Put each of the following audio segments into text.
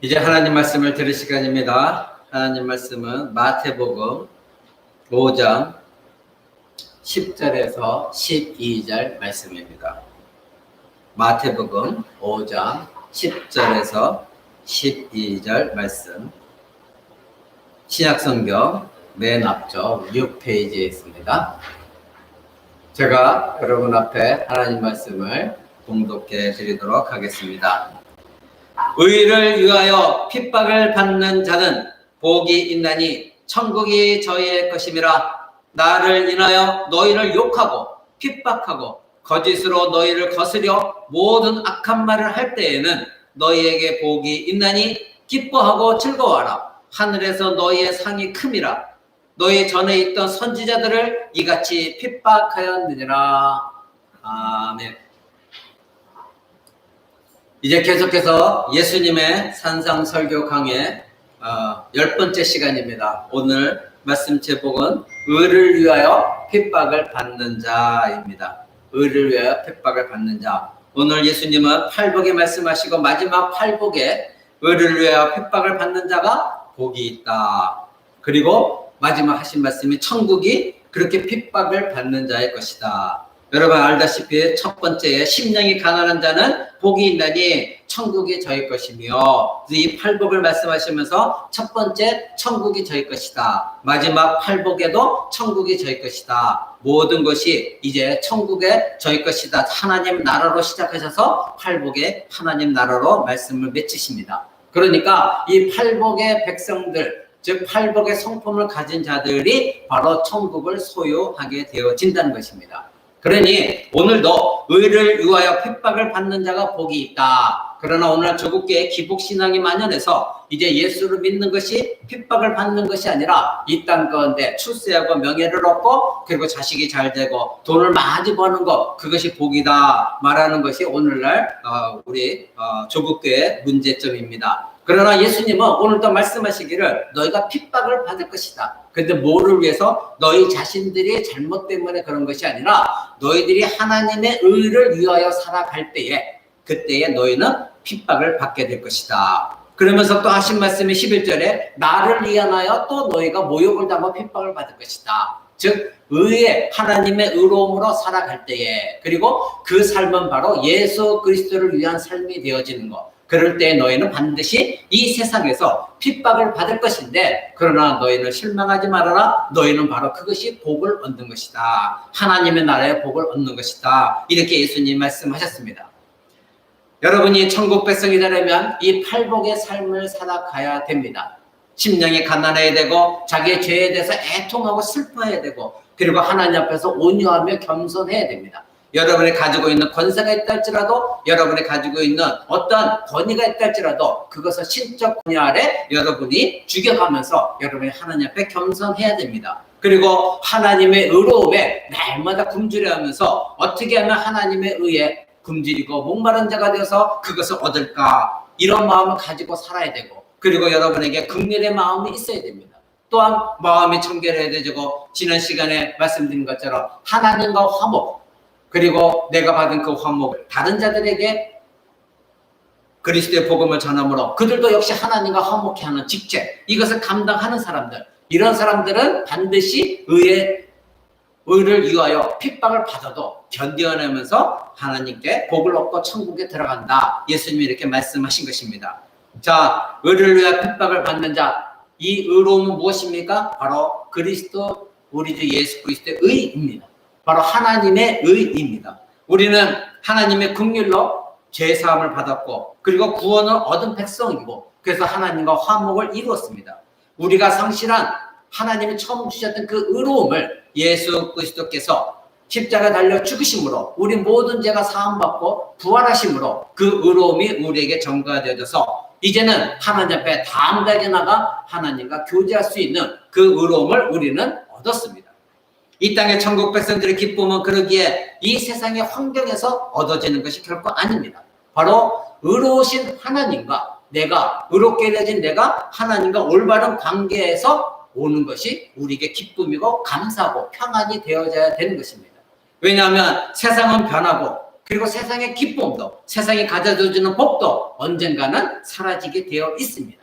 이제 하나님 말씀을 들을 시간입니다. 하나님 말씀은 마태복음 5장 10절에서 12절 말씀입니다. 마태복음 5장 10절에서 12절 말씀. 신약성경 맨 앞쪽 6페이지에 있습니다. 제가 여러분 앞에 하나님 말씀을 봉독해 드리도록 하겠습니다. 의를 위하여 핍박을 받는 자는 복이 있나니 천국이 저희의 것임이라. 나를 인하여 너희를 욕하고 핍박하고 거짓으로 너희를 거스려 모든 악한 말을 할 때에는 너희에게 복이 있나니 기뻐하고 즐거워하라. 하늘에서 너희의 상이 큼이라. 너희 전에 있던 선지자들을 이같이 핍박하였느니라. 아멘. 이제 계속해서 예수님의 산상설교 강의 10번째 시간입니다. 오늘 말씀 제목은 의를 위하여 핍박을 받는 자입니다. 의를 위하여 핍박을 받는 자. 오늘 예수님은 팔복에 말씀하시고 마지막 팔복에 의를 위하여 핍박을 받는 자가 복이 있다. 그리고 마지막 하신 말씀이 천국이 그렇게 핍박을 받는 자의 것이다. 여러분 알다시피 첫 번째에 심령이 가난한 자는 복이 있나니 천국이 저희 것이며, 이 팔복을 말씀하시면서 첫 번째 천국이 저희 것이다. 마지막 팔복에도 천국이 저희 것이다. 모든 것이 이제 천국의 저희 것이다. 하나님 나라로 시작하셔서 팔복에 하나님 나라로 말씀을 맺히십니다. 그러니까 이 팔복의 백성들, 즉 팔복의 성품을 가진 자들이 바로 천국을 소유하게 되어진다는 것입니다. 그러니 오늘도 의를 위하여 핍박을 받는 자가 복이 있다. 그러나 오늘 조국계의 기복신앙이 만연해서 이제 예수를 믿는 것이 핍박을 받는 것이 아니라 이 땅 가운데 출세하고 명예를 얻고 그리고 자식이 잘 되고 돈을 많이 버는 것, 그것이 복이다 말하는 것이 오늘날 우리 조국계의 문제점입니다. 그러나 예수님은 오늘도 말씀하시기를 너희가 핍박을 받을 것이다. 근데 뭐를 위해서? 너희 자신들이 잘못 때문에 그런 것이 아니라 너희들이 하나님의 의를 위하여 살아갈 때에, 그때에 너희는 핍박을 받게 될 것이다. 그러면서 또 하신 말씀이 11절에 나를 위하여 또 너희가 모욕을 당하고 핍박을 받을 것이다. 즉 의에 하나님의 의로움으로 살아갈 때에, 그리고 그 삶은 바로 예수 그리스도를 위한 삶이 되어지는 것. 그럴 때 너희는 반드시 이 세상에서 핍박을 받을 것인데, 그러나 너희는 실망하지 말아라. 너희는 바로 그것이 복을 얻는 것이다. 하나님의 나라의 복을 얻는 것이다. 이렇게 예수님 말씀하셨습니다. 여러분이 천국 백성이 되려면 이 팔복의 삶을 살아가야 됩니다. 심령이 가난해야 되고 자기의 죄에 대해서 애통하고 슬퍼해야 되고, 그리고 하나님 앞에서 온유하며 겸손해야 됩니다. 여러분이 가지고 있는 권세가 있다 할지라도, 여러분이 가지고 있는 어떠한 권위가 있다 할지라도 그것을 신적 권위 아래 여러분이 죽여가면서 여러분이 하나님 앞에 겸손해야 됩니다. 그리고 하나님의 의로움에 날마다 굶주려 하면서 어떻게 하면 하나님의 의에 굶주리고 목마른 자가 되어서 그것을 얻을까, 이런 마음을 가지고 살아야 되고, 그리고 여러분에게 긍휼의 마음이 있어야 됩니다. 또한 마음이 청결해야 되고, 지난 시간에 말씀드린 것처럼 하나님과 화목, 그리고 내가 받은 그 화목을 다른 자들에게 그리스도의 복음을 전함으로 그들도 역시 하나님과 화목해 하는 직책, 이것을 감당하는 사람들, 이런 사람들은 반드시 의를 위하여 핍박을 받아도 견뎌내면서 하나님께 복을 얻고 천국에 들어간다. 예수님이 이렇게 말씀하신 것입니다. 자, 의를 위하여 핍박을 받는 자, 이 의로움은 무엇입니까? 바로 그리스도, 우리 주 예수 그리스도의 의입니다. 바로 하나님의 의입니다. 우리는 하나님의 긍휼로 죄사함을 받았고, 그리고 구원을 얻은 백성이고, 그래서 하나님과 화목을 이루었습니다. 우리가 상실한 하나님이 처음 주셨던 그 의로움을 예수 그리스도께서 십자가 달려 죽으심으로 우리 모든 죄가 사함받고 부활하심으로 그 의로움이 우리에게 전가되어져서 이제는 하나님 앞에 담대하게 나가 하나님과 교제할 수 있는 그 의로움을 우리는 얻었습니다. 이 땅의 천국 백성들의 기쁨은 그러기에 이 세상의 환경에서 얻어지는 것이 결코 아닙니다. 바로 의로우신 하나님과 내가, 의롭게 되어진 내가 하나님과 올바른 관계에서 오는 것이 우리에게 기쁨이고 감사하고 평안이 되어져야 되는 것입니다. 왜냐하면 세상은 변하고 그리고 세상의 기쁨도, 세상이 가져다주는 복도 언젠가는 사라지게 되어 있습니다.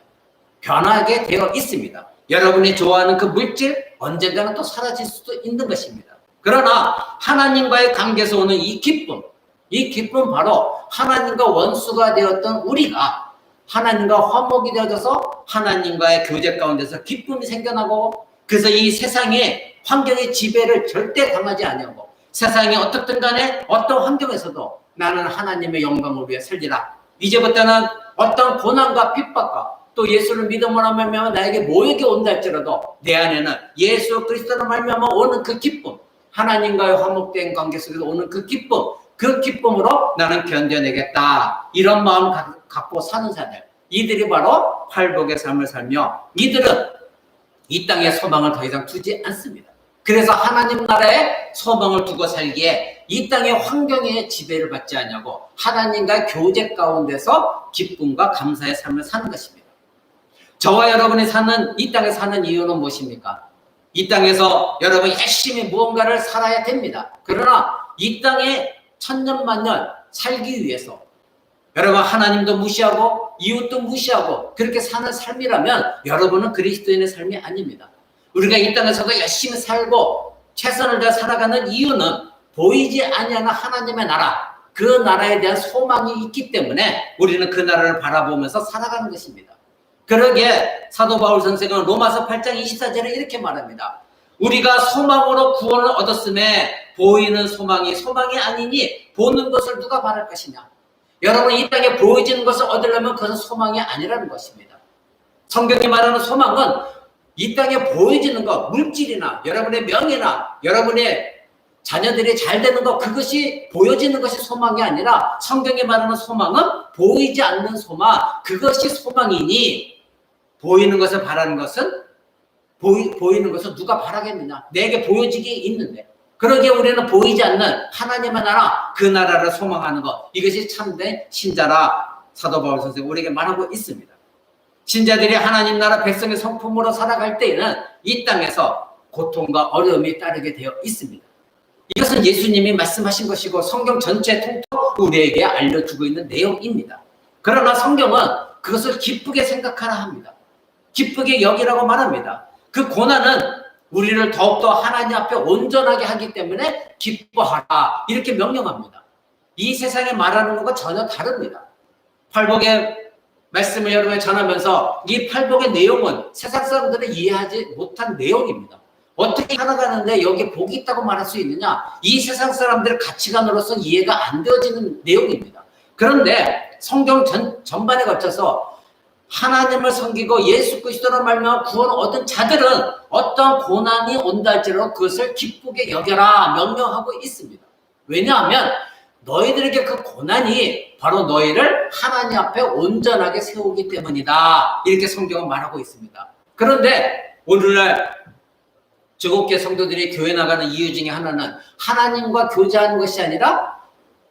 변하게 되어 있습니다. 여러분이 좋아하는 그 물질 언젠가는 또 사라질 수도 있는 것입니다. 그러나 하나님과의 관계에서 오는 이 기쁨 바로 하나님과 원수가 되었던 우리가 하나님과 화목이 되어져서 하나님과의 교제 가운데서 기쁨이 생겨나고, 그래서 이 세상의 환경의 지배를 절대 당하지 아니하고, 세상이 어떻든 간에 어떤 환경에서도 나는 하나님의 영광을 위해 살리라. 이제부터는 어떤 고난과 핍박과 또 예수를 믿음으로 말미암아 나에게 모욕이 온다 할지라도 내 안에는 예수 그리스도로 말미암아 오는 그 기쁨, 하나님과의 화목된 관계 속에서 오는 그 기쁨, 그 기쁨으로 나는 견뎌내겠다. 이런 마음 갖고 사는 사람들, 이들이 바로 팔복의 삶을 살며 이들은 이 땅에 소망을 더 이상 두지 않습니다. 그래서 하나님 나라에 소망을 두고 살기에 이 땅의 환경에 지배를 받지 않냐고 하나님과 교제 가운데서 기쁨과 감사의 삶을 사는 것입니다. 저와 여러분이 사는 이 땅에 사는 이유는 무엇입니까? 이 땅에서 여러분 열심히 무언가를 살아야 됩니다. 그러나 이 땅에 천년만년 살기 위해서 여러분 하나님도 무시하고 이웃도 무시하고 그렇게 사는 삶이라면 여러분은 그리스도인의 삶이 아닙니다. 우리가 이 땅에서도 열심히 살고 최선을 다해 살아가는 이유는 보이지 아니하는 하나님의 나라, 그 나라에 대한 소망이 있기 때문에 우리는 그 나라를 바라보면서 살아가는 것입니다. 그러기에 사도 바울 선생은 로마서 8장 24절에 이렇게 말합니다. 우리가 소망으로 구원을 얻었음에 보이는 소망이 아니니 보는 것을 누가 바랄 것이냐. 여러분 이 땅에 보여지는 것을 얻으려면 그것은 소망이 아니라는 것입니다. 성경이 말하는 소망은 이 땅에 보여지는 것, 물질이나 여러분의 명예나 여러분의 자녀들이 잘 되는 것, 그것이 보여지는 것이 소망이 아니라 성경이 말하는 소망은 보이지 않는 소망, 그것이 소망이니 보이는 것을 바라는 것은 보이는 것을 누가 바라겠느냐. 내게 보여지게 있는데. 그러기에 우리는 보이지 않는 하나님의 나라, 그 나라를 소망하는 것, 이것이 참된 신자라 사도 바울 선생이 우리에게 말하고 있습니다. 신자들이 하나님 나라 백성의 성품으로 살아갈 때에는 이 땅에서 고통과 어려움이 따르게 되어 있습니다. 이것은 예수님이 말씀하신 것이고 성경 전체 통틀어 우리에게 알려주고 있는 내용입니다. 그러나 성경은 그것을 기쁘게 생각하라 합니다. 기쁘게 여기라고 말합니다. 그 고난은 우리를 더욱더 하나님 앞에 온전하게 하기 때문에 기뻐하라 이렇게 명령합니다. 이 세상에 말하는 것과 전혀 다릅니다. 팔복의 말씀을 여러분에 전하면서 이 팔복의 내용은 세상 사람들이 이해하지 못한 내용입니다. 어떻게 살아가는데 여기에 복이 있다고 말할 수 있느냐? 이 세상 사람들의 가치관으로서 이해가 안 되어지는 내용입니다. 그런데 성경 전반에 걸쳐서 하나님을 섬기고 예수 그리스도로 말미암아 구원을 얻은 자들은 어떤 고난이 온다 할지라도 그것을 기쁘게 여겨라 명령하고 있습니다. 왜냐하면 너희들에게 그 고난이 바로 너희를 하나님 앞에 온전하게 세우기 때문이다. 이렇게 성경은 말하고 있습니다. 그런데 오늘날 주곡계 성도들이 교회 나가는 이유 중에 하나는 하나님과 교제하는 것이 아니라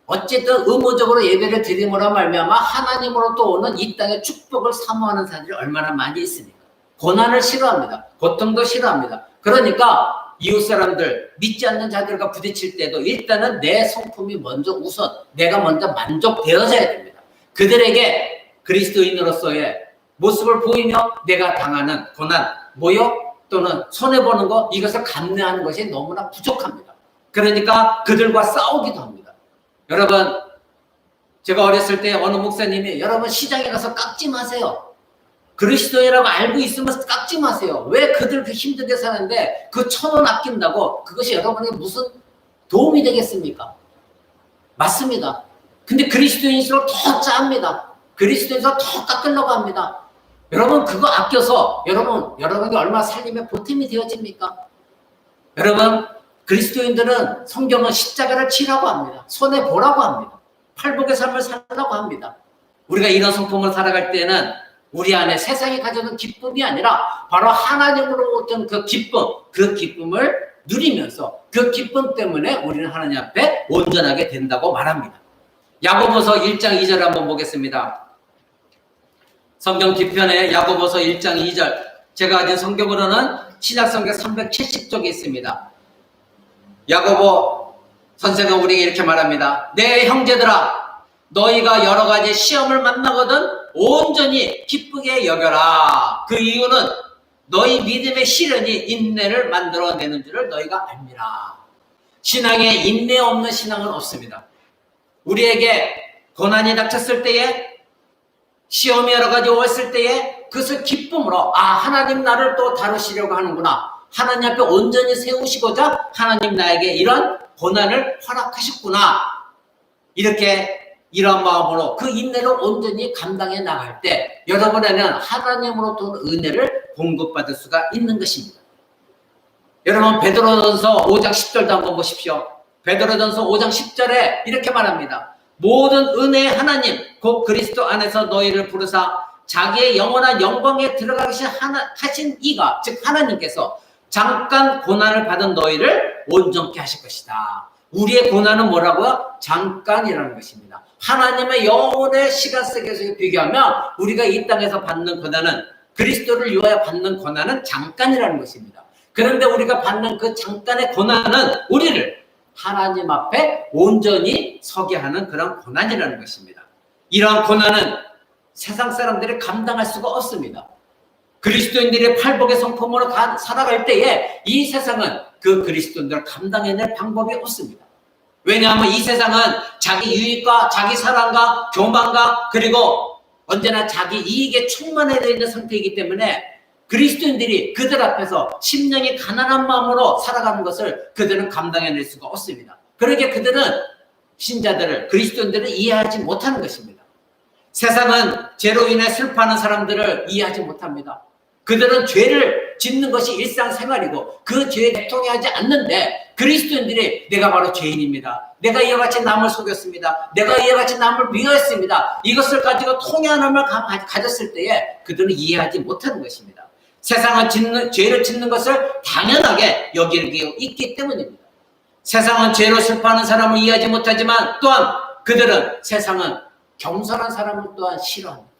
어쨌든 의무적으로 예배를 드림으로 말미암아 하나님으로부터 오는 이 땅의 축복을 사모하는 사람들이 얼마나 많이 있습니까? 고난을 싫어합니다. 고통도 싫어합니다. 그러니까 이웃 사람들, 믿지 않는 자들과 부딪힐 때도 일단은 내 성품이 먼저 우선, 내가 먼저 만족되어져야 됩니다. 그들에게 그리스도인으로서의 모습을 보이며 내가 당하는 고난, 모욕 또는 손해보는 것, 이것을 감내하는 것이 너무나 부족합니다. 그러니까 그들과 싸우기도 합니다. 여러분, 제가 어렸을 때 어느 목사님이 여러분 시장에 가서 깎지 마세요. 그리스도인이라고 알고 있으면 깎지 마세요. 왜 그들 그 힘들게 사는데 그 1,000원 아낀다고 그것이 여러분에게 무슨 도움이 되겠습니까? 맞습니다. 근데 그리스도인일수록 더 짜합니다. 그리스도인일수록 더 깎으려고 합니다. 여러분 그거 아껴서 여러분이 얼마나 살림에 보탬이 되어집니까? 여러분 그리스도인들은 성경은 십자가를 치라고 합니다. 손해보라고 합니다. 팔복의 삶을 살라고 합니다. 우리가 이런 성품을 살아갈 때는 우리 안에 세상이 가져오는 기쁨이 아니라 바로 하나님으로부터 그 기쁨을 누리면서 그 기쁨 때문에 우리는 하나님 앞에 온전하게 된다고 말합니다. 야고보서 1장 2절 한번 보겠습니다. 성경 뒤편에 야고보서 1장 2절, 제가 가진 성경으로는 신약성경 370쪽에 있습니다. 야고보 선생은 우리에게 이렇게 말합니다. 내 형제들아, 너희가 여러 가지 시험을 만나거든 온전히 기쁘게 여겨라. 그 이유는 너희 믿음의 시련이 인내를 만들어내는 줄을 너희가 알미라. 신앙에 인내 없는 신앙은 없습니다. 우리에게 고난이 닥쳤을 때에, 시험이 여러 가지 왔을 때에 그것을 기쁨으로, 하나님 나를 또 다루시려고 하는구나, 하나님 앞에 온전히 세우시고자 하나님 나에게 이런 고난을 허락하셨구나, 이런 마음으로 그 인내를 온전히 감당해 나갈 때 여러분에는 하나님으로부터 은혜를 공급받을 수가 있는 것입니다. 여러분, 베드로전서 5장 10절도 한번 보십시오. 베드로전서 5장 10절에 이렇게 말합니다. 모든 은혜의 하나님 곧 그리스도 안에서 너희를 부르사 자기의 영원한 영광에 들어가신 하신 이가, 즉 하나님께서 잠깐 고난을 받은 너희를 온전케 하실 것이다. 우리의 고난은 뭐라고요? 잠깐이라는 것입니다. 하나님의 영원의 시간 세계에서 비교하면 우리가 이 땅에서 받는 고난은, 그리스도를 위하여 받는 고난은 잠깐이라는 것입니다. 그런데 우리가 받는 그 잠깐의 고난은 우리를 하나님 앞에 온전히 서게 하는 그런 고난이라는 것입니다. 이러한 고난은 세상 사람들이 감당할 수가 없습니다. 그리스도인들이 팔복의 성품으로 살아갈 때에 이 세상은 그 그리스도인들을 감당해낼 방법이 없습니다. 왜냐하면 이 세상은 자기 유익과 자기 사랑과 교만과 그리고 언제나 자기 이익에 충만해져 있는 상태이기 때문에 그리스도인들이 그들 앞에서 심령이 가난한 마음으로 살아가는 것을 그들은 감당해낼 수가 없습니다. 그러기에 그들은 신자들을, 그리스도인들을 이해하지 못하는 것입니다. 세상은 죄로 인해 슬퍼하는 사람들을 이해하지 못합니다. 그들은 죄를 짓는 것이 일상생활이고 그 죄에 내통하지 않는데, 그리스도인들이 내가 바로 죄인입니다, 내가 이와 같이 남을 속였습니다, 내가 이와 같이 남을 미워했습니다, 이것을 가지고 통연함을 가졌을 때에 그들은 이해하지 못하는 것입니다. 세상은 죄를 짓는 것을 당연하게 여기고 있기 때문입니다. 세상은 죄로 슬퍼하는 사람을 이해하지 못하지만 또한 그들은 세상은 겸손한 사람을 또한 싫어합니다.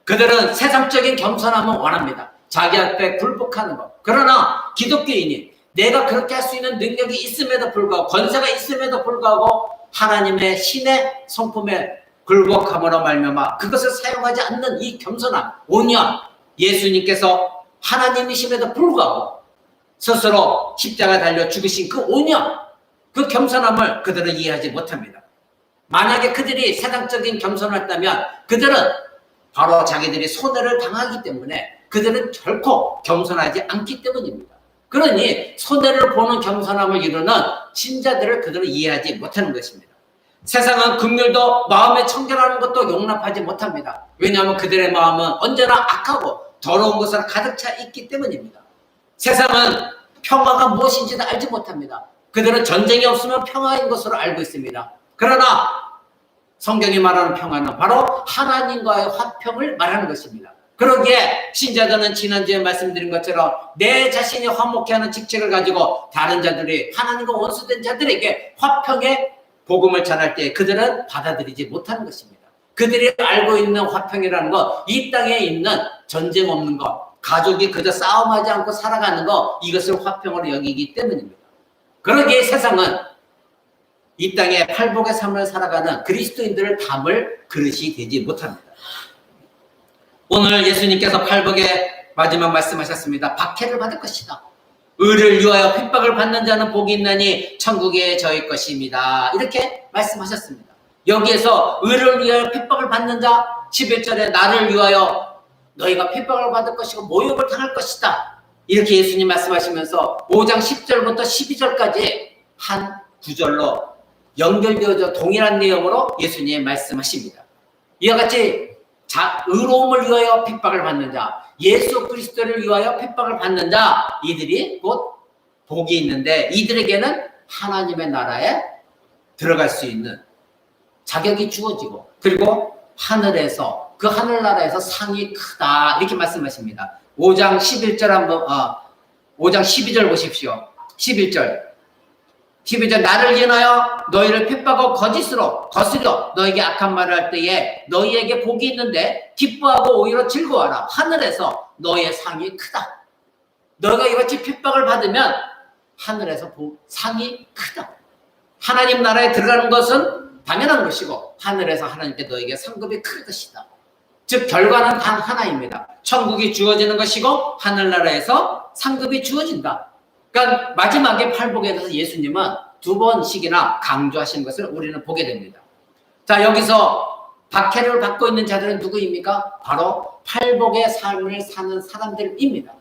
그들은 세상적인 겸손함을 원합니다. 자기 앞에 굴복하는 것. 그러나 기독교인이 내가 그렇게 할 수 있는 능력이 있음에도 불구하고, 권세가 있음에도 불구하고 하나님의 신의 성품에 굴복함으로 말미암아 그것을 사용하지 않는 이 겸손함, 온유함, 예수님께서 하나님이심에도 불구하고 스스로 십자가 달려 죽으신 그 온유함, 그 겸손함을 그들은 이해하지 못합니다. 만약에 그들이 세상적인 겸손을 했다면 그들은 바로 자기들이 손해를 당하기 때문에 그들은 결코 겸손하지 않기 때문입니다. 그러니 손해를 보는 겸손함을 이루는 신자들을 그들은 이해하지 못하는 것입니다. 세상은 긍휼도 마음에 청결하는 것도 용납하지 못합니다. 왜냐하면 그들의 마음은 언제나 악하고 더러운 것으로 가득 차 있기 때문입니다. 세상은 평화가 무엇인지도 알지 못합니다. 그들은 전쟁이 없으면 평화인 것으로 알고 있습니다. 그러나 성경이 말하는 평화는 바로 하나님과의 화평을 말하는 것입니다. 그러기에 신자들은 지난주에 말씀드린 것처럼 내 자신이 화목해 하는 직책을 가지고 다른 자들이, 하나님과 원수된 자들에게 화평의 복음을 전할 때 그들은 받아들이지 못하는 것입니다. 그들이 알고 있는 화평이라는 것, 이 땅에 있는 전쟁 없는 것, 가족이 그저 싸움하지 않고 살아가는 것, 이것을 화평으로 여기기 때문입니다. 그러기에 세상은 이 땅에 팔복의 삶을 살아가는 그리스도인들을 담을 그릇이 되지 못합니다. 오늘 예수님께서 팔복의 마지막 말씀하셨습니다. 박해를 받을 것이다. 의를 위하여 핍박을 받는 자는 복이 있나니 천국에 저희 것입니다. 이렇게 말씀하셨습니다. 여기에서 의를 위하여 핍박을 받는 자, 11절에 나를 위하여 너희가 핍박을 받을 것이고 모욕을 당할 것이다, 이렇게 예수님 말씀하시면서 5장 10절부터 12절까지 한 구절로 연결되어져 동일한 내용으로 예수님이 말씀하십니다. 이와 같이 의로움을 위하여 핍박을 받는 자, 예수 그리스도를 위하여 핍박을 받는 자, 이들이 곧 복이 있는데 이들에게는 하나님의 나라에 들어갈 수 있는 자격이 주어지고, 그리고 하늘에서, 그 하늘나라에서 상이 크다, 이렇게 말씀하십니다. 5장 11절 한번 5장 12절 보십시오. 11절 나를 인하여 너희를 핍박하고 거짓으로 거스려 너에게 악한 말을 할 때에 너희에게 복이 있는데 기뻐하고 오히려 즐거워하라. 하늘에서 너희의 상이 크다. 너희가 이같이 핍박을 받으면 하늘에서 상이 크다. 하나님 나라에 들어가는 것은 당연한 것이고 하늘에서 하나님께 너에게 상급이 클 것이다. 즉 결과는 단 하나입니다. 천국이 주어지는 것이고 하늘나라에서 상급이 주어진다. 그러니까 마지막에 팔복에 대해서 예수님은 두 번씩이나 강조하신 것을 우리는 보게 됩니다. 자, 여기서 박해를 받고 있는 자들은 누구입니까? 바로 팔복의 삶을 사는 사람들입니다.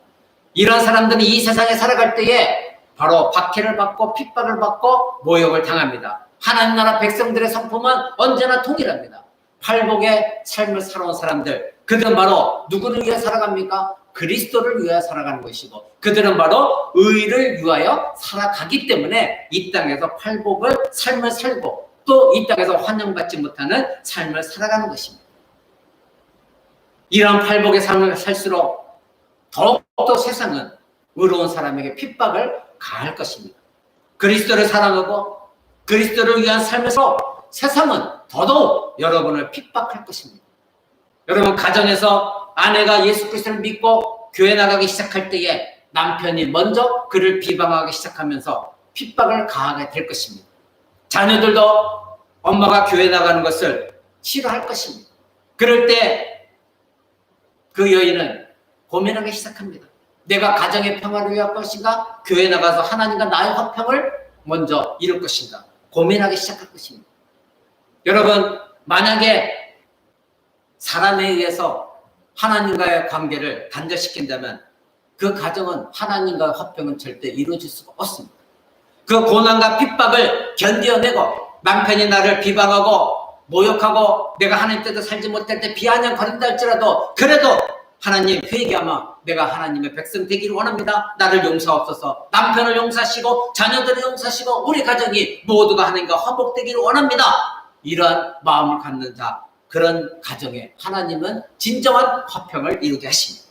이런 사람들이 이 세상에 살아갈 때에 바로 박해를 받고 핍박을 받고 모욕을 당합니다. 하나님 나라 백성들의 성품은 언제나 동일합니다. 팔복의 삶을 살아온 사람들, 그들은 바로 누구를 위해 살아갑니까? 그리스도를 위하여 살아가는 것이고 그들은 바로 의를 위하여 살아가기 때문에 이 땅에서 팔복을 삶을 살고 또 이 땅에서 환영받지 못하는 삶을 살아가는 것입니다. 이런 팔복의 삶을 살수록 더욱더 세상은 의로운 사람에게 핍박을 가할 것입니다. 그리스도를 사랑하고 그리스도를 위한 삶에서 세상은 더더욱 여러분을 핍박할 것입니다. 여러분 가정에서 아내가 예수 그리스도를 믿고 교회 나가기 시작할 때에 남편이 먼저 그를 비방하기 시작하면서 핍박을 가하게 될 것입니다. 자녀들도 엄마가 교회 나가는 것을 싫어할 것입니다. 그럴 때 그 여인은 고민하기 시작합니다. 내가 가정의 평화를 위할 것인가? 교회 나가서 하나님과 나의 화평을 먼저 이룰 것인가? 고민하기 시작할 것입니다. 여러분, 만약에 사람에 의해서 하나님과의 관계를 단절시킨다면 그 가정은 하나님과의 화평은 절대 이루어질 수가 없습니다. 그 고난과 핍박을 견뎌내고 남편이 나를 비방하고 모욕하고 내가 하나님 뜻대로 살지 못할 때 비아냥거린다 할지라도 그래도 하나님 회개하며 내가 하나님의 백성 되기를 원합니다. 나를 용서하옵소서. 남편을 용서하시고 자녀들을 용서하시고 우리 가정이 모두가 하나님과 화목되기를 원합니다. 이러한 마음을 갖는 자, 그런 가정에 하나님은 진정한 화평을 이루게 하십니다.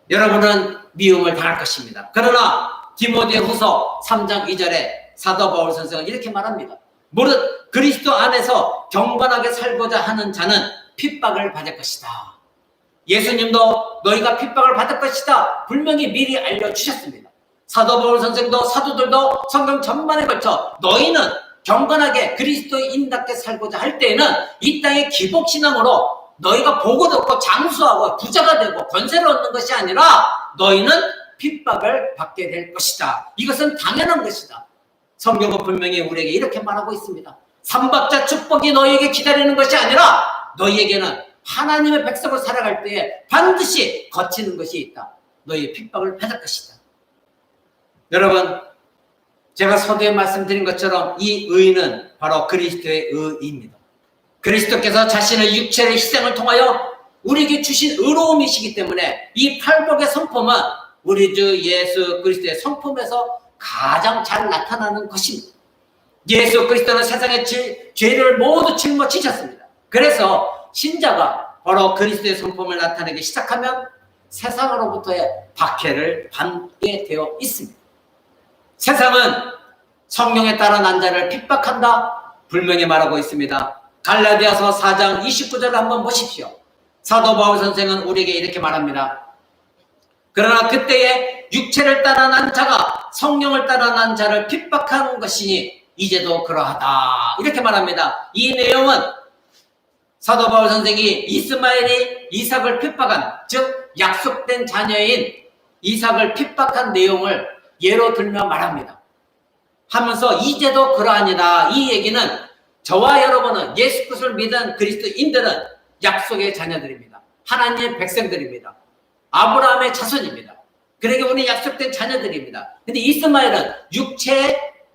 여러분은 미움을 당할 것입니다. 그러나 디모데후서 3장 2절에 사도 바울 선생은 이렇게 말합니다. 무릇 그리스도 안에서 경건하게 살고자 하는 자는 핍박을 받을 것이다. 예수님도 너희가 핍박을 받을 것이다 분명히 미리 알려주셨습니다. 사도 바울 선생도 사도들도 성경 전반에 걸쳐 너희는 경건하게 그리스도인답게 살고자 할 때에는 이 땅의 기복신앙으로 너희가 복을 얻고 장수하고 부자가 되고 권세를 얻는 것이 아니라 너희는 핍박을 받게 될 것이다. 이것은 당연한 것이다. 성경은 분명히 우리에게 이렇게 말하고 있습니다. 삼박자 축복이 너희에게 기다리는 것이 아니라 너희에게는 하나님의 백성을 살아갈 때에 반드시 거치는 것이 있다. 너희의 핍박을 받을 것이다. 여러분, 제가 서두에 말씀드린 것처럼 이 의는 바로 그리스도의 의입니다. 그리스도께서 자신의 육체의 희생을 통하여 우리에게 주신 의로움이시기 때문에 이 팔복의 성품은 우리 주 예수 그리스도의 성품에서 가장 잘 나타나는 것입니다. 예수 그리스도는 세상의 죄를 모두 짊어지셨습니다. 그래서 신자가 바로 그리스도의 성품을 나타내기 시작하면 세상으로부터의 박해를 받게 되어 있습니다. 세상은 성령에 따라 난 자를 핍박한다 분명히 말하고 있습니다. 갈라디아서 4장 29절을 한번 보십시오. 사도 바울 선생은 우리에게 이렇게 말합니다. 그러나 그때에 육체를 따라 난 자가 성령을 따라 난 자를 핍박하는 것이니 이제도 그러하다. 이렇게 말합니다. 이 내용은 사도 바울 선생이 이스마엘이 이삭을 핍박한, 즉 약속된 자녀인 이삭을 핍박한 내용을 예로 들며 말합니다. 하면서 이제도 그러하니다. 이 얘기는 저와 여러분은 예수 그리스도를 믿은 그리스도인들은 약속의 자녀들입니다. 하나님의 백성들입니다. 아브라함의 자손입니다. 그러니까 우리 약속된 자녀들입니다. 근데 이스마엘은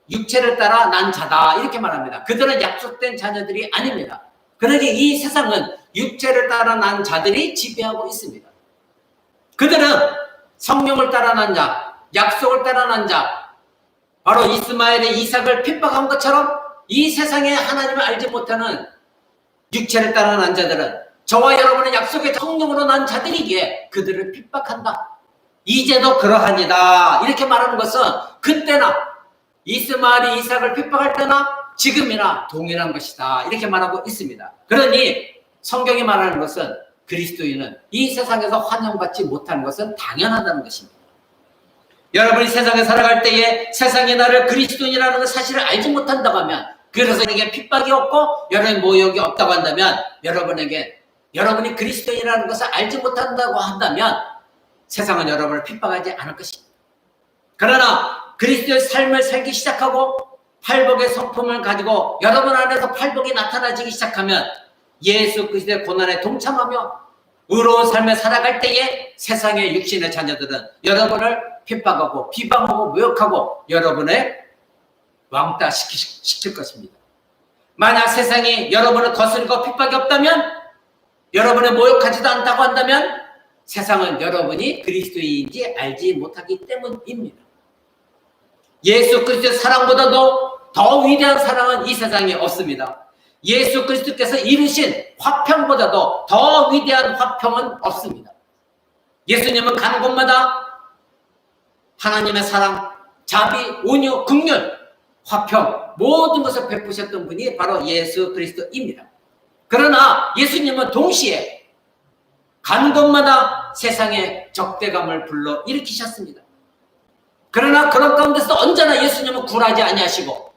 육체를 따라 난 자다 이렇게 말합니다. 그들은 약속된 자녀들이 아닙니다. 그러니까 이 세상은 육체를 따라 난 자들이 지배하고 있습니다. 그들은 성령을 따라 난 자, 약속을 따라 난 자, 바로 이스마엘의 이삭을 핍박한 것처럼 이 세상에 하나님을 알지 못하는 육체를 따라 난 자들은 저와 여러분의 약속의 성령으로 난 자들이기에 그들을 핍박한다. 이제도 그러하니다. 이렇게 말하는 것은 그때나 이스마엘이 이삭을 핍박할 때나 지금이나 동일한 것이다. 이렇게 말하고 있습니다. 그러니 성경이 말하는 것은 그리스도인은 이 세상에서 환영받지 못하는 것은 당연하다는 것입니다. 여러분이 세상에 살아갈 때에 세상이 나를 그리스도인이라는 그 사실을 알지 못한다고 하면, 그래서 이게 핍박이 없고 여러분의 모욕이 없다고 한다면, 여러분이 그리스도인이라는 것을 알지 못한다고 한다면 세상은 여러분을 핍박하지 않을 것입니다. 그러나 그리스도의 삶을 살기 시작하고 팔복의 성품을 가지고 여러분 안에서 팔복이 나타나기 시작하면 예수 그리스도의 고난에 동참하며 의로운 삶을 살아갈 때에 세상의 육신의 자녀들은 여러분을 핍박하고 비방하고 모욕하고 여러분의 왕따 시킬 것입니다. 만약 세상이 여러분을 거스르고 핍박이 없다면, 여러분을 모욕하지도 않다고 한다면 세상은 여러분이 그리스도인인지 알지 못하기 때문입니다. 예수 그리스도의 사랑보다도 더 위대한 사랑은 이 세상에 없습니다. 예수 그리스도께서 이루신 화평보다도 더 위대한 화평은 없습니다. 예수님은 가는 곳마다 하나님의 사랑, 자비, 온유, 긍휼, 화평, 모든 것을 베푸셨던 분이 바로 예수 그리스도입니다. 그러나 예수님은 동시에 가는 곳마다 세상의 적대감을 불러 일으키셨습니다. 그러나 그런 가운데서 언제나 예수님은 굴하지 아니하시고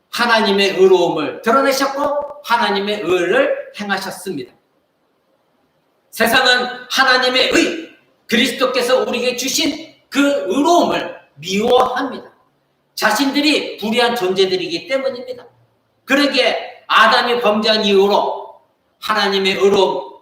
하나님의 의로움을 드러내셨고 하나님의 의를 행하셨습니다. 세상은 하나님의 의, 그리스도께서 우리에게 주신 그 의로움을 미워합니다. 자신들이 불의한 존재들이기 때문입니다. 그러기에 아담이 범죄한 이후로 하나님의 의로움,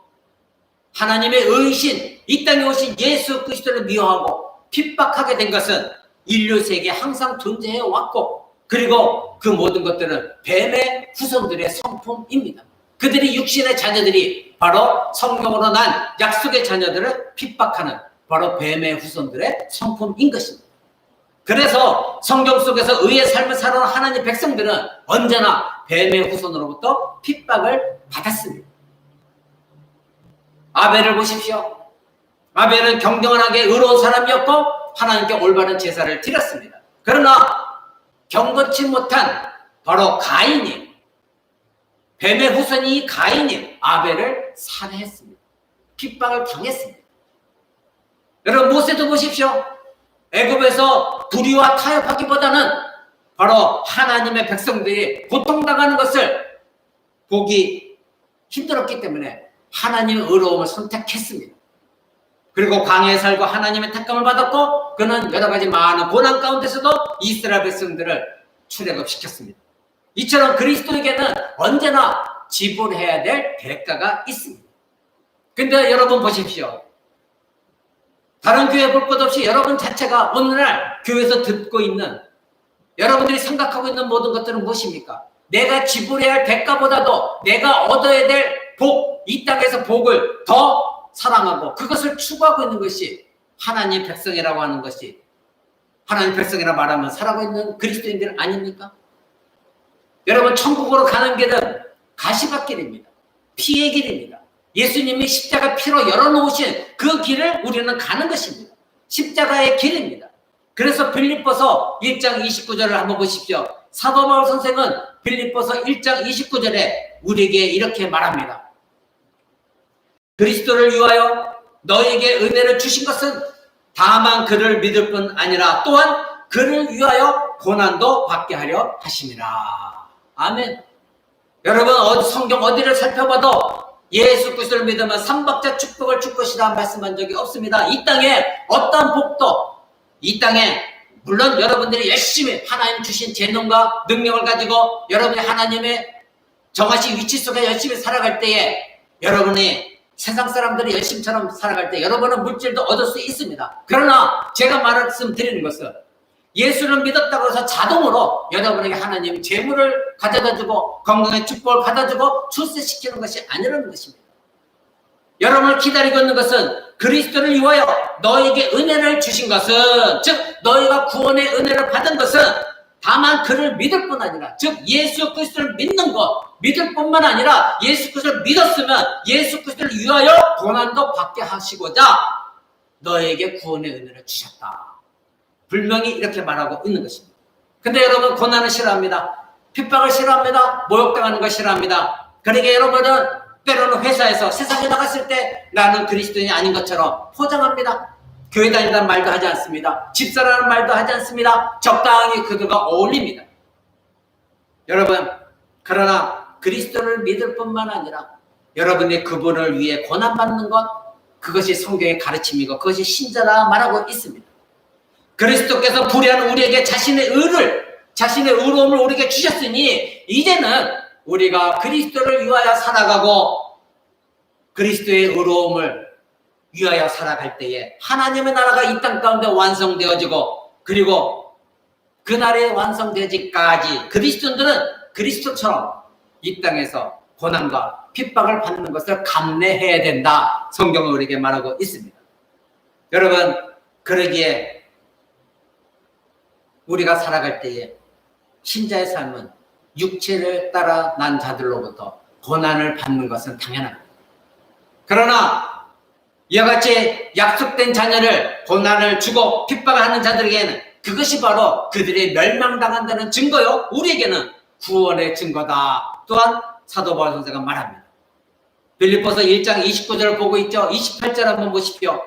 하나님의 의이신 이 땅에 오신 예수 그리스도를 미워하고 핍박하게 된 것은 인류 세계에 항상 존재해 왔고, 그리고 그 모든 것들은 뱀의 후손들의 성품입니다. 그들이 육신의 자녀들이 바로 성령으로 난 약속의 자녀들을 핍박하는 바로 뱀의 후손들의 성품인 것입니다. 그래서 성경 속에서 의의 삶을 살아온 하나님 백성들은 언제나 뱀의 후손으로부터 핍박을 받았습니다. 아벨을 보십시오. 아벨은 경건하게 의로운 사람이었고 하나님께 올바른 제사를 드렸습니다. 그러나 경건치 못한 바로 가인이, 뱀의 후손이 가인이 아벨을 살해했습니다. 핍박을 당했습니다. 여러분 모세도 보십시오. 애굽에서 불의와 타협하기보다는 바로 하나님의 백성들이 고통당하는 것을 보기 힘들었기 때문에 하나님의 의로움을 선택했습니다. 그리고 광야에 살고 하나님의 택감을 받았고 그는 여러 가지 많은 고난 가운데서도 이스라엘 백성들을 출애굽시켰습니다. 이처럼 그리스도에게는 언제나 지불해야 될 대가가 있습니다. 근데 여러분 보십시오. 다른 교회 볼 것 없이 여러분 자체가 오늘날 교회에서 듣고 있는 여러분들이 생각하고 있는 모든 것들은 무엇입니까? 내가 지불해야 할 대가보다도 내가 얻어야 될 복, 이 땅에서 복을 더 사랑하고 그것을 추구하고 있는 것이 하나님 백성이라고 하는 것이, 하나님 백성이라 말하면 살아가고 있는 그리스도인들 아닙니까? 여러분 천국으로 가는 길은 가시밭길입니다. 피의 길입니다. 예수님이 십자가 피로 열어놓으신 그 길을 우리는 가는 것입니다. 십자가의 길입니다. 그래서 빌립보서 1장 29절을 한번 보십시오. 사도 바울 선생은 빌립보서 1장 29절에 우리에게 이렇게 말합니다. 그리스도를 위하여 너에게 은혜를 주신 것은 다만 그를 믿을 뿐 아니라 또한 그를 위하여 고난도 받게 하려 하심이라. 아멘. 여러분 성경 어디를 살펴봐도 예수 그리스도를 믿으면 삼박자 축복을 줄 것이라 말씀한 적이 없습니다. 이 땅에 어떤 복도, 이 땅에 물론 여러분들이 열심히 하나님 주신 재능과 능력을 가지고 여러분이 하나님의 정하신 위치 속에 열심히 살아갈 때에 여러분이 세상 사람들이 열심처럼 살아갈 때 여러분은 물질도 얻을 수 있습니다. 그러나 제가 말씀드리는 것은 예수를 믿었다고 해서 자동으로 여러분에게 하나님이 재물을 가져다주고 건강의 축복을 받아주고 출세시키는 것이 아니라는 것입니다. 여러분을 기다리고 있는 것은 그리스도를 위하여 너에게 은혜를 주신 것은, 즉 너희가 구원의 은혜를 받은 것은 다만 그를 믿을 뿐 아니라, 즉 예수 그리스도를 믿는 것, 믿을 뿐만 아니라 예수 그리스도를 믿었으면 예수 그리스도를 위하여 고난도 받게 하시고자 너에게 구원의 은혜를 주셨다. 분명히 이렇게 말하고 있는 것입니다. 근데 여러분 고난을 싫어합니다. 핍박을 싫어합니다. 모욕당하는 걸 싫어합니다. 그러니까 여러분은 때로는 회사에서 세상에 나갔을 때 나는 그리스도인이 아닌 것처럼 포장합니다. 교회 다닌다는 말도 하지 않습니다. 집사라는 말도 하지 않습니다. 적당히 그들과 어울립니다. 여러분, 그러나 그리스도를 믿을 뿐만 아니라 여러분이 그분을 위해 고난받는 것, 그것이 성경의 가르침이고 그것이 신자라 말하고 있습니다. 그리스도께서 불의한 우리에게 자신의 의로움을 우리에게 주셨으니 이제는 우리가 그리스도를 위하여 살아가고 그리스도의 의로움을 위하여 살아갈 때에 하나님의 나라가 이 땅 가운데 완성되어지고, 그리고 그날에 완성되기까지 그리스도인들은 그리스도처럼 이 땅에서 고난과 핍박을 받는 것을 감내해야 된다. 성경은 우리에게 말하고 있습니다. 여러분, 그러기에 우리가 살아갈 때에 신자의 삶은 육체를 따라 난 자들로부터 고난을 받는 것은 당연합니다. 그러나 이와 같이 약속된 자녀를 고난을 주고 핍박하는 자들에게는 그것이 바로 그들이 멸망당한다는 증거요, 우리에게는 구원의 증거다. 또한 사도 바울 선생가 말합니다. 빌립보서 1장 29절을 보고 있죠. 28절 한번 보십시오.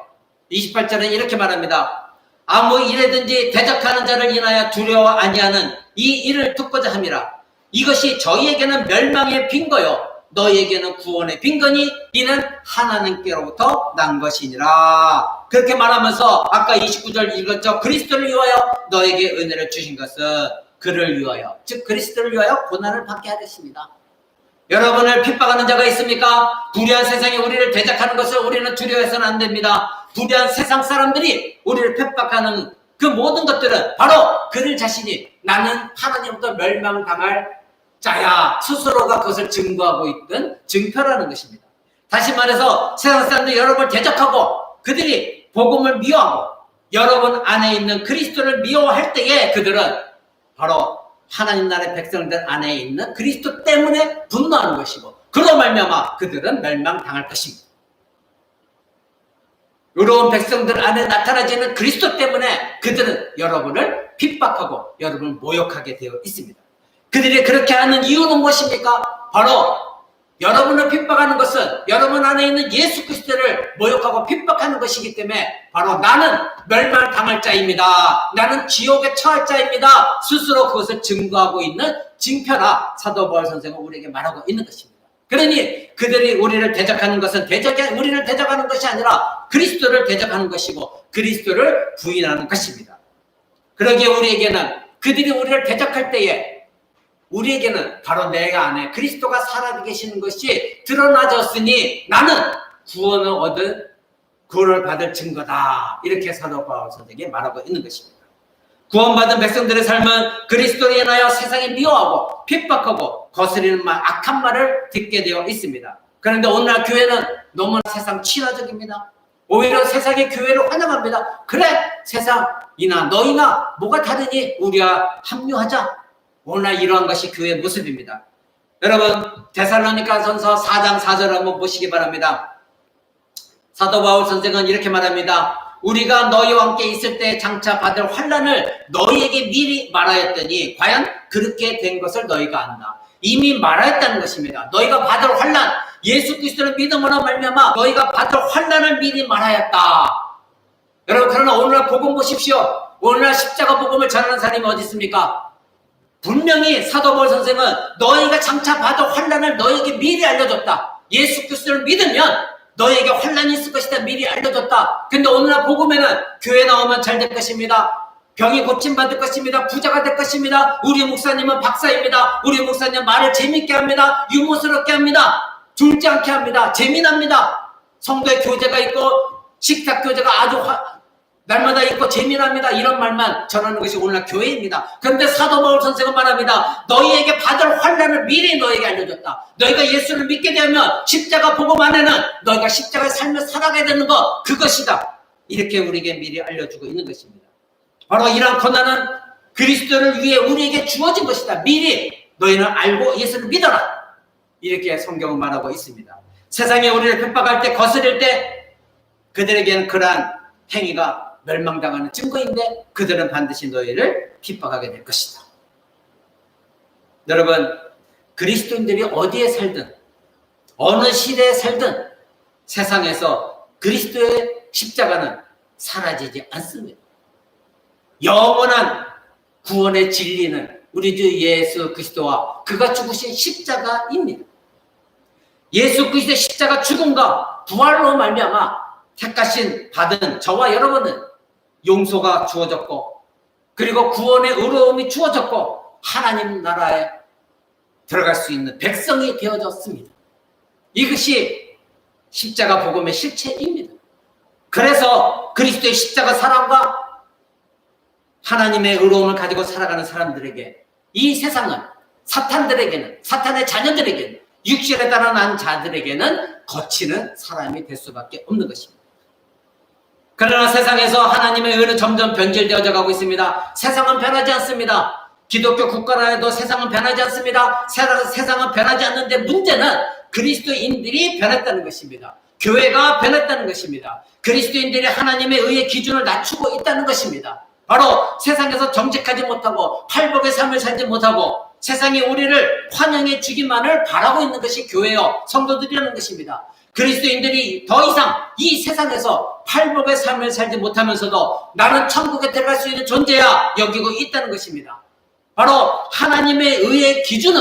28절은 이렇게 말합니다. 아무 일에든지 대적하는 자를 인하여 두려워 아니하는 이 일을 듣고자 함이라. 이것이 저희에게는 멸망의 빈거요 너희에게는 구원의 빈거니 이는 하나님께로부터 난 것이니라. 그렇게 말하면서 아까 29절 읽었죠. 그리스도를 위하여 너에게 은혜를 주신 것은 그를 위하여, 즉 그리스도를 위하여 고난을 받게 하겠습니다. 여러분을 핍박하는 자가 있습니까? 불의한 세상이 우리를 대적하는 것을 우리는 두려워해서는 안 됩니다. 불의한 세상 사람들이 우리를 핍박하는 그 모든 것들은 바로 그들 자신이 나는 하나님부터 멸망당할 자야 스스로가 그것을 증거하고 있던 증표라는 것입니다. 다시 말해서 세상 사람들이 여러분을 대적하고 그들이 복음을 미워하고 여러분 안에 있는 그리스도를 미워할 때에 그들은 바로 하나님 나라의 백성들 안에 있는 그리스도 때문에 분노하는 것이고, 그로 말미암아 그들은 멸망당할 것입니다. 의로운 백성들 안에 나타나지는 그리스도 때문에 그들은 여러분을 핍박하고 여러분을 모욕하게 되어 있습니다. 그들이 그렇게 하는 이유는 무엇입니까? 바로 여러분을 핍박하는 것은 여러분 안에 있는 예수 그리스도를 모욕하고 핍박하는 것이기 때문에 바로 나는 멸망당할 자입니다. 나는 지옥에 처할 자입니다. 스스로 그것을 증거하고 있는 징표라 사도 바울 선생은 우리에게 말하고 있는 것입니다. 그러니 그들이 우리를 대적하는 것은 우리를 대적하는 것이 아니라 그리스도를 대적하는 것이고 그리스도를 부인하는 것입니다. 그러기에 우리에게는 그들이 우리를 대적할 때에 우리에게는 바로 내가 안에 그리스도가 살아계시는 것이 드러나졌으니 나는 구원을 받을 증거다. 이렇게 사도 바울 선생이 말하고 있는 것입니다. 구원받은 백성들의 삶은 그리스도로 인하여 세상이 미워하고 핍박하고 거스리는 말, 악한 말을 듣게 되어 있습니다. 그런데 오늘날 교회는 너무나 세상 친화적입니다. 오히려 세상의 교회를 환영합니다. 그래, 세상이나 너희나 뭐가 다르니 우리와 합류하자. 오늘날 이러한 것이 교회의 모습입니다. 여러분, 데살로니가전서 4장 4절 한번 보시기 바랍니다. 사도 바울 선생은 이렇게 말합니다. 우리가 너희와 함께 있을 때 장차 받을 환난을 너희에게 미리 말하였더니 과연 그렇게 된 것을 너희가 안다. 이미 말하였다는 것입니다. 너희가 받을 환난, 예수 그리스도를 믿음으로 말미암아 너희가 받을 환난을 미리 말하였다. 여러분, 그러나 오늘날 복음 보십시오. 오늘날 십자가 복음을 전하는 사람이 어디 있습니까? 분명히 사도 바울 선생은 너희가 장차 받을 환난을 너희에게 미리 알려줬다. 예수 그리스도를 믿으면 너희에게 환난이 있을 것이다. 미리 알려줬다. 근데 오늘날 복음에는 교회 나오면 잘 될 것입니다. 병이 고침받을 것입니다. 부자가 될 것입니다. 우리 목사님은 박사입니다. 우리 목사님 말을 재밌게 합니다. 유머스럽게 합니다. 졸지 않게 합니다. 재미납니다. 성도의 교제가 있고 식탁 교제가 아주 날마다 있고 재미납니다. 이런 말만 전하는 것이 오늘날 교회입니다. 그런데 사도 바울 선생은 말합니다. 너희에게 받을 환난을 미리 너희에게 알려줬다. 너희가 예수를 믿게 되면 십자가 복음 안에는 너희가 십자가의 삶을 살아가야 되는 것, 그것이다. 이렇게 우리에게 미리 알려주고 있는 것입니다. 바로 이러한 고난은 그리스도를 위해 우리에게 주어진 것이다. 미리 너희는 알고 예수를 믿어라. 이렇게 성경은 말하고 있습니다. 세상에 우리를 핍박할 때, 거스릴 때 그들에게는 그러한 행위가 멸망당하는 증거인데 그들은 반드시 너희를 핍박하게 될 것이다. 여러분, 그리스도인들이 어디에 살든 어느 시대에 살든 세상에서 그리스도의 십자가는 사라지지 않습니다. 영원한 구원의 진리는 우리 주 예수 그리스도와 그가 죽으신 십자가입니다. 예수 그리스도의 십자가 죽음과 부활로 말미암아 택하신 받은 저와 여러분은 용서가 주어졌고, 그리고 구원의 의로움이 주어졌고, 하나님 나라에 들어갈 수 있는 백성이 되어졌습니다. 이것이 십자가 복음의 실체입니다. 그래서 그리스도의 십자가 사랑과 하나님의 의로움을 가지고 살아가는 사람들에게, 이 세상은 사탄들에게는, 사탄의 자녀들에게는, 육신에 따라 난 자들에게는 거치는 사람이 될 수밖에 없는 것입니다. 그러나 세상에서 하나님의 의는 점점 변질되어져 가고 있습니다. 세상은 변하지 않습니다. 기독교 국가라도 세상은 변하지 않습니다. 세상은 변하지 않는데 문제는 그리스도인들이 변했다는 것입니다. 교회가 변했다는 것입니다. 그리스도인들이 하나님의 의의 기준을 낮추고 있다는 것입니다. 바로 세상에서 정직하지 못하고 팔복의 삶을 살지 못하고 세상이 우리를 환영해 주기만을 바라고 있는 것이 교회요 성도들이라는 것입니다. 그리스도인들이 더 이상 이 세상에서 팔복의 삶을 살지 못하면서도 나는 천국에 들어갈 수 있는 존재야 여기고 있다는 것입니다. 바로 하나님의 의의 기준은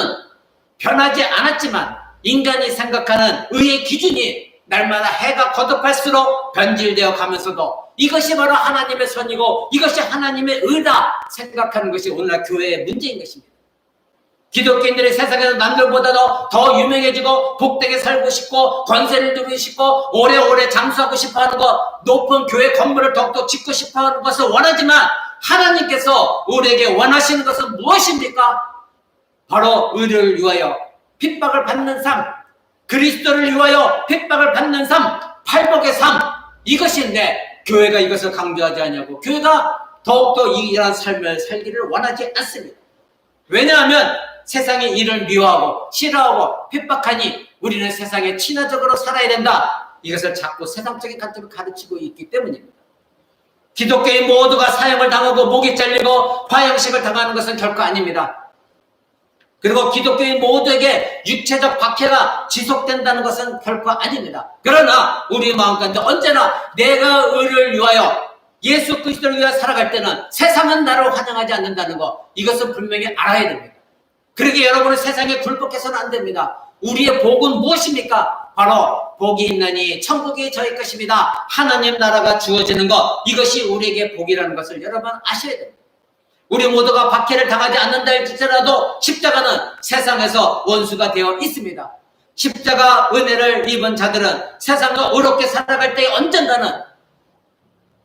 변하지 않았지만 인간이 생각하는 의의 기준이 날마다 해가 거듭할수록 변질되어 가면서도 이것이 바로 하나님의 선이고 이것이 하나님의 의다 생각하는 것이 오늘날 교회의 문제인 것입니다. 기독교인들이 세상에서 남들보다도 더 유명해지고 복되게 살고 싶고 권세를 누리고 싶고 오래오래 장수하고 싶어하는 것, 높은 교회 건물을 더욱더 짓고 싶어하는 것을 원하지만 하나님께서 우리에게 원하시는 것은 무엇입니까? 바로 의를 위하여 핍박을 받는 삶, 그리스도를 위하여 핍박을 받는 삶, 팔복의 삶, 이것인데 교회가 이것을 강조하지 않냐고, 교회가 더욱더 이러한 삶을 살기를 원하지 않습니다. 왜냐하면 세상이 이를 미워하고 싫어하고 핍박하니 우리는 세상에 친화적으로 살아야 된다, 이것을 자꾸 세상적인 관점을 가르치고 있기 때문입니다. 기독교인 모두가 사형을 당하고 목이 잘리고 화형식을 당하는 것은 결코 아닙니다. 그리고 기독교인 모두에게 육체적 박해가 지속된다는 것은 결코 아닙니다. 그러나 우리 마음 가운데 언제나 내가 의를 위하여 예수 그리스도를 위하여 살아갈 때는 세상은 나를 환영하지 않는다는 것, 이것은 분명히 알아야 됩니다. 그러기에 여러분은 세상에 굴복해서는 안 됩니다. 우리의 복은 무엇입니까? 바로 복이 있나니 천국이 저희 것입니다. 하나님 나라가 주어지는 것, 이것이 우리에게 복이라는 것을 여러분 아셔야 됩니다. 우리 모두가 박해를 당하지 않는다 할지라도 십자가는 세상에서 원수가 되어 있습니다. 십자가 은혜를 입은 자들은 세상과 의롭게 살아갈 때 언젠가는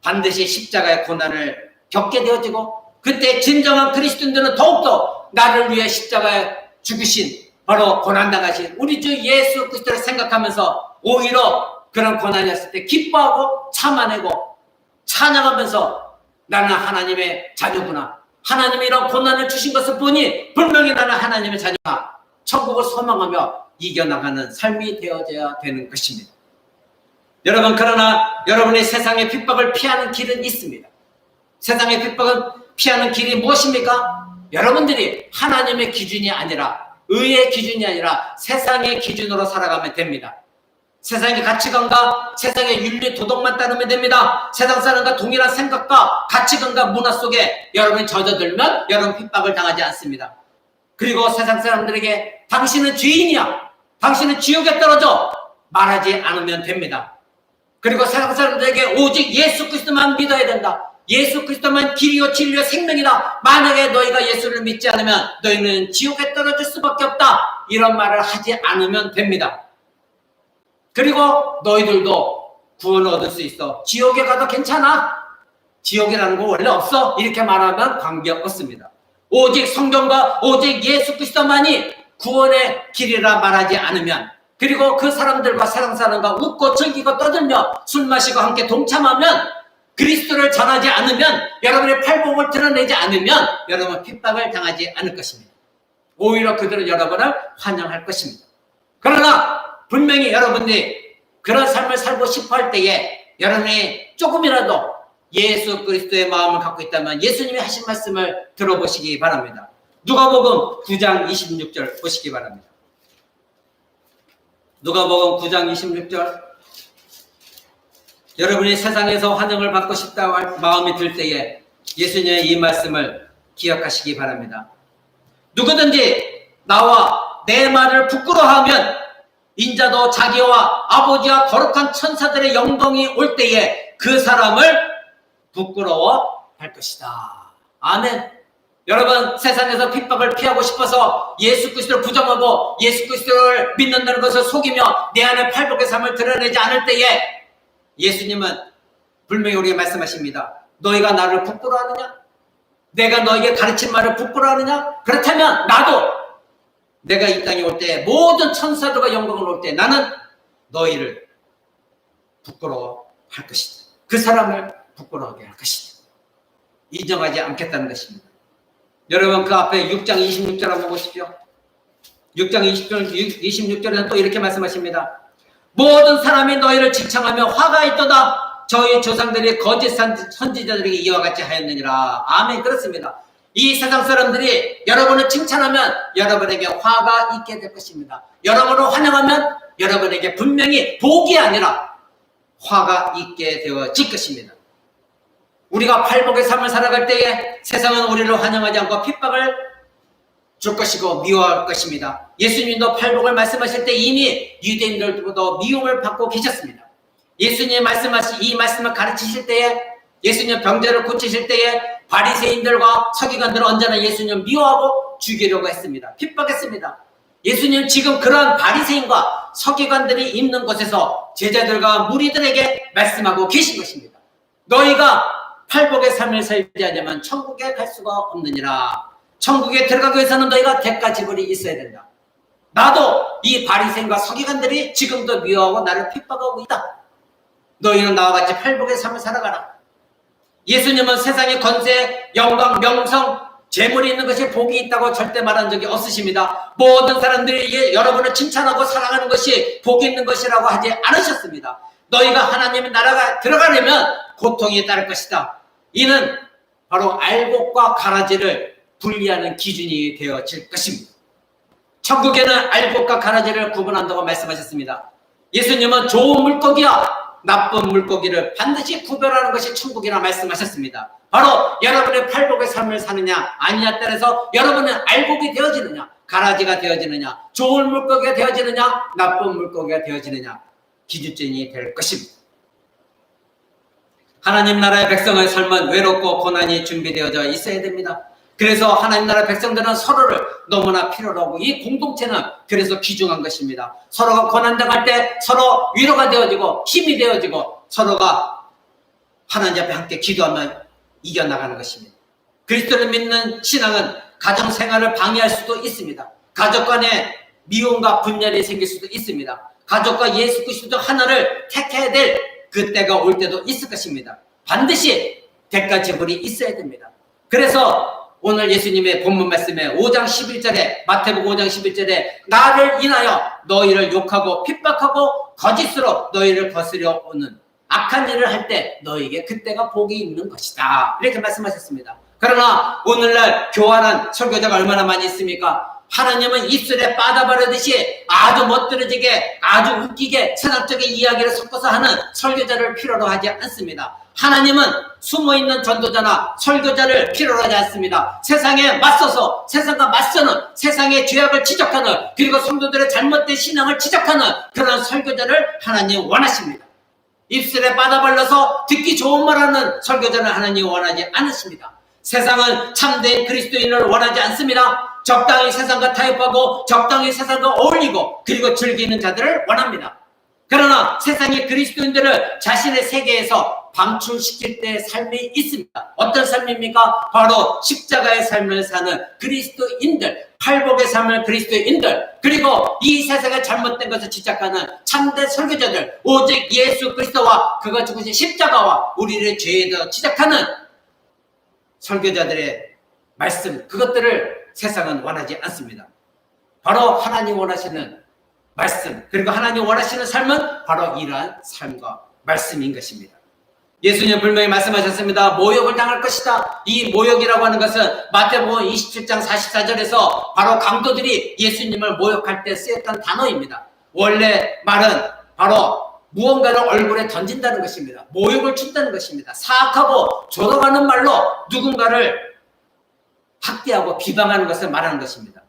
반드시 십자가의 고난을 겪게 되어지고, 그때 진정한 그리스도인들은 더욱더 나를 위해 십자가에 죽으신, 바로 고난당하신 우리 주 예수 그리스도를 생각하면서 오히려 그런 고난이 왔을 때 기뻐하고 참아내고 찬양하면서 나는 하나님의 자녀구나, 하나님이 이런 고난을 주신 것을 보니 분명히 나는 하나님의 자녀구나, 천국을 소망하며 이겨나가는 삶이 되어져야 되는 것입니다. 여러분, 그러나 여러분이 세상의 핍박을 피하는 길은 있습니다. 세상의 핍박은 피하는 길이 무엇입니까? 여러분들이 하나님의 기준이 아니라, 의의 기준이 아니라 세상의 기준으로 살아가면 됩니다. 세상의 가치관과 세상의 윤리 도덕만 따르면 됩니다. 세상 사람과 동일한 생각과 가치관과 문화 속에 여러분이 젖어들면 여러분 핍박을 당하지 않습니다. 그리고 세상 사람들에게 당신은 죄인이야, 당신은 지옥에 떨어져 말하지 않으면 됩니다. 그리고 세상 사람들에게 오직 예수 그리스도만 믿어야 된다, 예수 그리스도만 길이요 진리요 생명이다, 만약에 너희가 예수를 믿지 않으면 너희는 지옥에 떨어질 수밖에 없다, 이런 말을 하지 않으면 됩니다. 그리고 너희들도 구원을 얻을 수 있어, 지옥에 가도 괜찮아, 지옥이라는 거 원래 없어, 이렇게 말하면 관계없습니다. 오직 성경과 오직 예수 그리스도만이 구원의 길이라 말하지 않으면, 그리고 그 사람들과 세상 사람과 웃고 즐기고 떠들며 술 마시고 함께 동참하면, 그리스도를 전하지 않으면, 여러분의 팔복을 드러내지 않으면 여러분 핍박을 당하지 않을 것입니다. 오히려 그들은 여러분을 환영할 것입니다. 그러나 분명히 여러분들이 그런 삶을 살고 싶어 할 때에 여러분이 조금이라도 예수 그리스도의 마음을 갖고 있다면 예수님이 하신 말씀을 들어보시기 바랍니다. 누가복음 9장 26절 보시기 바랍니다. 누가복음 9장 26절. 여러분이 세상에서 환영을 받고 싶다고 할 마음이 들 때에 예수님의 이 말씀을 기억하시기 바랍니다. 누구든지 나와 내 말을 부끄러워하면 인자도 자기와 아버지와 거룩한 천사들의 영광이 올 때에 그 사람을 부끄러워할 것이다. 아멘. 여러분, 세상에서 핍박을 피하고 싶어서 예수 그리스도를 부정하고 예수 그리스도를 믿는다는 것을 속이며 내 안에 팔복의 삶을 드러내지 않을 때에 예수님은 분명히 우리에게 말씀하십니다. 너희가 나를 부끄러워하느냐? 내가 너에게 가르친 말을 부끄러워하느냐? 그렇다면 나도 내가 이 땅에 올 때 모든 천사들과 영광을 올 때 나는 너희를 부끄러워할 것이다. 그 사람을 부끄러워하게 할 것이다. 인정하지 않겠다는 것입니다. 여러분, 그 앞에 6장 26절 한번 보십시오. 6장 26절에는 또 이렇게 말씀하십니다. 모든 사람이 너희를 지창하며 화가 있도다. 저희 조상들이 거짓 선지자들에게 이와 같이 하였느니라. 아멘. 그렇습니다. 이 세상 사람들이 여러분을 칭찬하면 여러분에게 화가 있게 될 것입니다. 여러분을 환영하면 여러분에게 분명히 복이 아니라 화가 있게 되어질 것입니다. 우리가 팔복의 삶을 살아갈 때에 세상은 우리를 환영하지 않고 핍박을 줄 것이고 미워할 것입니다. 예수님도 팔복을 말씀하실 때 이미 유대인들보다 미움을 받고 계셨습니다. 예수님이 이 말씀을 가르치실 때에, 예수님 병자를 고치실 때에 바리새인들과 서기관들은 언제나 예수님을 미워하고 죽이려고 했습니다. 핍박했습니다. 예수님 지금 그러한 바리새인과 서기관들이 있는 곳에서 제자들과 무리들에게 말씀하고 계신 것입니다. 너희가 팔복의 삶을 살지 않으면 천국에 갈 수가 없느니라. 천국에 들어가기 위해서는 너희가 대가 지불이 있어야 된다. 나도 이 바리새인과 서기관들이 지금도 미워하고 나를 핍박하고 있다. 너희는 나와 같이 팔복의 삶을 살아가라. 예수님은 세상의 권세, 영광, 명성, 재물이 있는 것이 복이 있다고 절대 말한 적이 없으십니다. 모든 사람들이 여러분을 칭찬하고 사랑하는 것이 복이 있는 것이라고 하지 않으셨습니다. 너희가 하나님의 나라가 들어가려면 고통이 따를 것이다. 이는 바로 알곡과 가라지를 분리하는 기준이 되어질 것입니다. 천국에는 알곡과 가라지를 구분한다고 말씀하셨습니다. 예수님은 좋은 물고기와 나쁜 물고기를 반드시 구별하는 것이 천국이라 말씀하셨습니다. 바로 여러분의 팔복의 삶을 사느냐 아니냐에 따라서 여러분은 알곡이 되어지느냐, 가라지가 되어지느냐, 좋은 물고기가 되어지느냐, 나쁜 물고기가 되어지느냐 기준점이 될 것입니다. 하나님 나라의 백성의 삶은 외롭고 고난이 준비되어져 있어야 됩니다. 그래서 하나님 나라 백성들은 서로를 너무나 필요로 하고 이 공동체는 그래서 귀중한 것입니다. 서로가 고난당할 때 서로 위로가 되어지고 힘이 되어지고 서로가 하나님 앞에 함께 기도하며 이겨나가는 것입니다. 그리스도를 믿는 신앙은 가정생활을 방해할 수도 있습니다. 가족 간에 미움과 분열이 생길 수도 있습니다. 가족과 예수 그리스도 하나를 택해야 될 그때가 올 때도 있을 것입니다. 반드시 대가 지불이 있어야 됩니다. 그래서 오늘 예수님의 본문 말씀에 5장 11절에 마태복음 5장 11절에 나를 인하여 너희를 욕하고 핍박하고 거짓으로 너희를 거스려 오는 악한 일을 할 때 너희에게 그때가 복이 있는 것이다. 이렇게 말씀하셨습니다. 그러나 오늘날 교활한 설교자가 얼마나 많이 있습니까? 하나님은 입술에 빠다 바르듯이 아주 멋들어지게 아주 웃기게 신학적인 이야기를 섞어서 하는 설교자를 필요로 하지 않습니다. 하나님은 숨어있는 전도자나 설교자를 필요로 하지 않습니다. 세상에 맞서서 세상과 맞서는, 세상의 죄악을 지적하는, 그리고 성도들의 잘못된 신앙을 지적하는 그런 설교자를 하나님 원하십니다. 입술에 빠다 발라서 듣기 좋은 말하는 설교자는 하나님 원하지 않으십니다. 세상은 참된 그리스도인을 원하지 않습니다. 적당히 세상과 타협하고 적당히 세상과 어울리고 그리고 즐기는 자들을 원합니다. 그러나 세상의 그리스도인들을 자신의 세계에서 방출시킬 때의 삶이 있습니다. 어떤 삶입니까? 바로 십자가의 삶을 사는 그리스도인들, 팔복의 삶을 그리스도인들, 그리고 이 세상의 잘못된 것을 지적하는 참된 설교자들, 오직 예수 그리스도와 그가 죽으신 십자가와 우리의 죄에 대해 지적하는 설교자들의 말씀, 그것들을 세상은 원하지 않습니다. 바로 하나님 원하시는 말씀, 그리고 하나님 원하시는 삶은 바로 이러한 삶과 말씀인 것입니다. 예수님 분명히 말씀하셨습니다. 모욕을 당할 것이다. 이 모욕이라고 하는 것은 마태복음 27장 44절에서 바로 강도들이 예수님을 모욕할 때 쓰였던 단어입니다. 원래 말은 바로 무언가를 얼굴에 던진다는 것입니다. 모욕을 준다는 것입니다. 사악하고 조롱하는 말로 누군가를 학대하고 비방하는 것을 말하는 것입니다.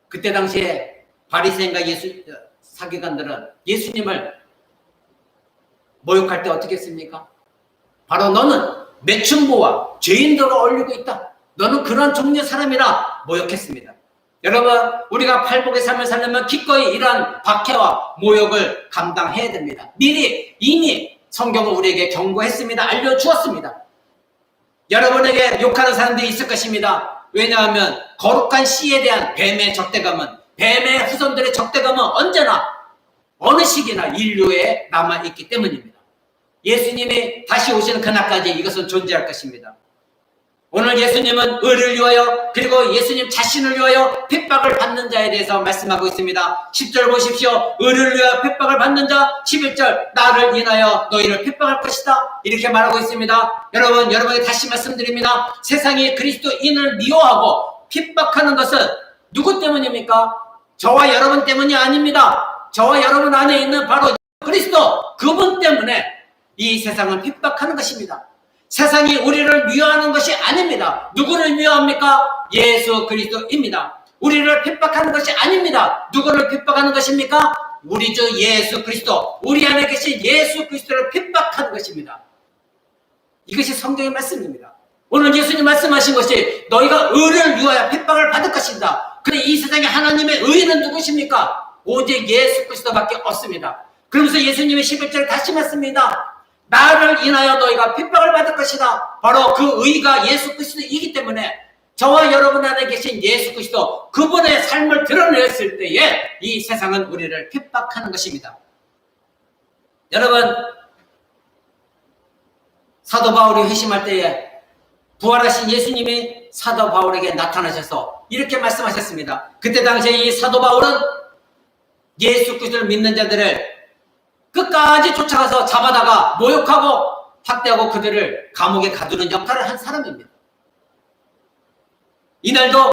그때 당시에 바리새인과 사기관들은 예수님을 모욕할 때 어떻게 했습니까? 바로 너는 매춘부와 죄인들을 어울리고 있다. 너는 그런 종류의 사람이라 모욕했습니다. 여러분, 우리가 팔복의 삶을 살려면 기꺼이 이러한 박해와 모욕을 감당해야 됩니다. 이미 성경은 우리에게 경고했습니다. 알려주었습니다. 여러분에게 욕하는 사람들이 있을 것입니다. 왜냐하면 거룩한 씨에 대한 뱀의 뱀의 후손들의 적대감은 언제나 어느 시기나 인류에 남아있기 때문입니다. 예수님이 다시 오시는 그날까지 이것은 존재할 것입니다. 오늘 예수님은 의를 위하여 그리고 예수님 자신을 위하여 핍박을 받는 자에 대해서 말씀하고 있습니다. 10절 보십시오. 의를 위하여 핍박을 받는 자, 11절 나를 인하여 너희를 핍박할 것이다. 이렇게 말하고 있습니다. 여러분에게 다시 말씀드립니다. 세상이 그리스도인을 미워하고 핍박하는 것은 누구 때문입니까? 저와 여러분 때문이 아닙니다. 저와 여러분 안에 있는 바로 그리스도, 그분 때문에 이 세상은 핍박하는 것입니다. 세상이 우리를 미워하는 것이 아닙니다. 누구를 미워합니까? 예수 그리스도입니다. 우리를 핍박하는 것이 아닙니다. 누구를 핍박하는 것입니까? 우리 주 예수 그리스도, 우리 안에 계신 예수 그리스도를 핍박하는 것입니다. 이것이 성경의 말씀입니다. 오늘 예수님 말씀하신 것이 너희가 의를 위하여 핍박을 받을 것이다. 그런데 이 세상에 하나님의 의는 누구십니까? 오직 예수 그리스도밖에 없습니다. 그러면서 예수님의 11절에 다시 말씀입니다. 나를 인하여 너희가 핍박을 받을 것이다. 바로 그 의가 예수 그리스도이기 때문에 저와 여러분 안에 계신 예수 그리스도, 그분의 삶을 드러냈을 때에 이 세상은 우리를 핍박하는 것입니다. 여러분, 사도 바울이 회심할 때에 부활하신 예수님이 사도 바울에게 나타나셔서 이렇게 말씀하셨습니다. 그때 당시에 이 사도 바울은 예수 그리스도를 믿는 자들을 끝까지 쫓아가서 잡아다가 모욕하고 학대하고 그들을 감옥에 가두는 역할을 한 사람입니다. 이날도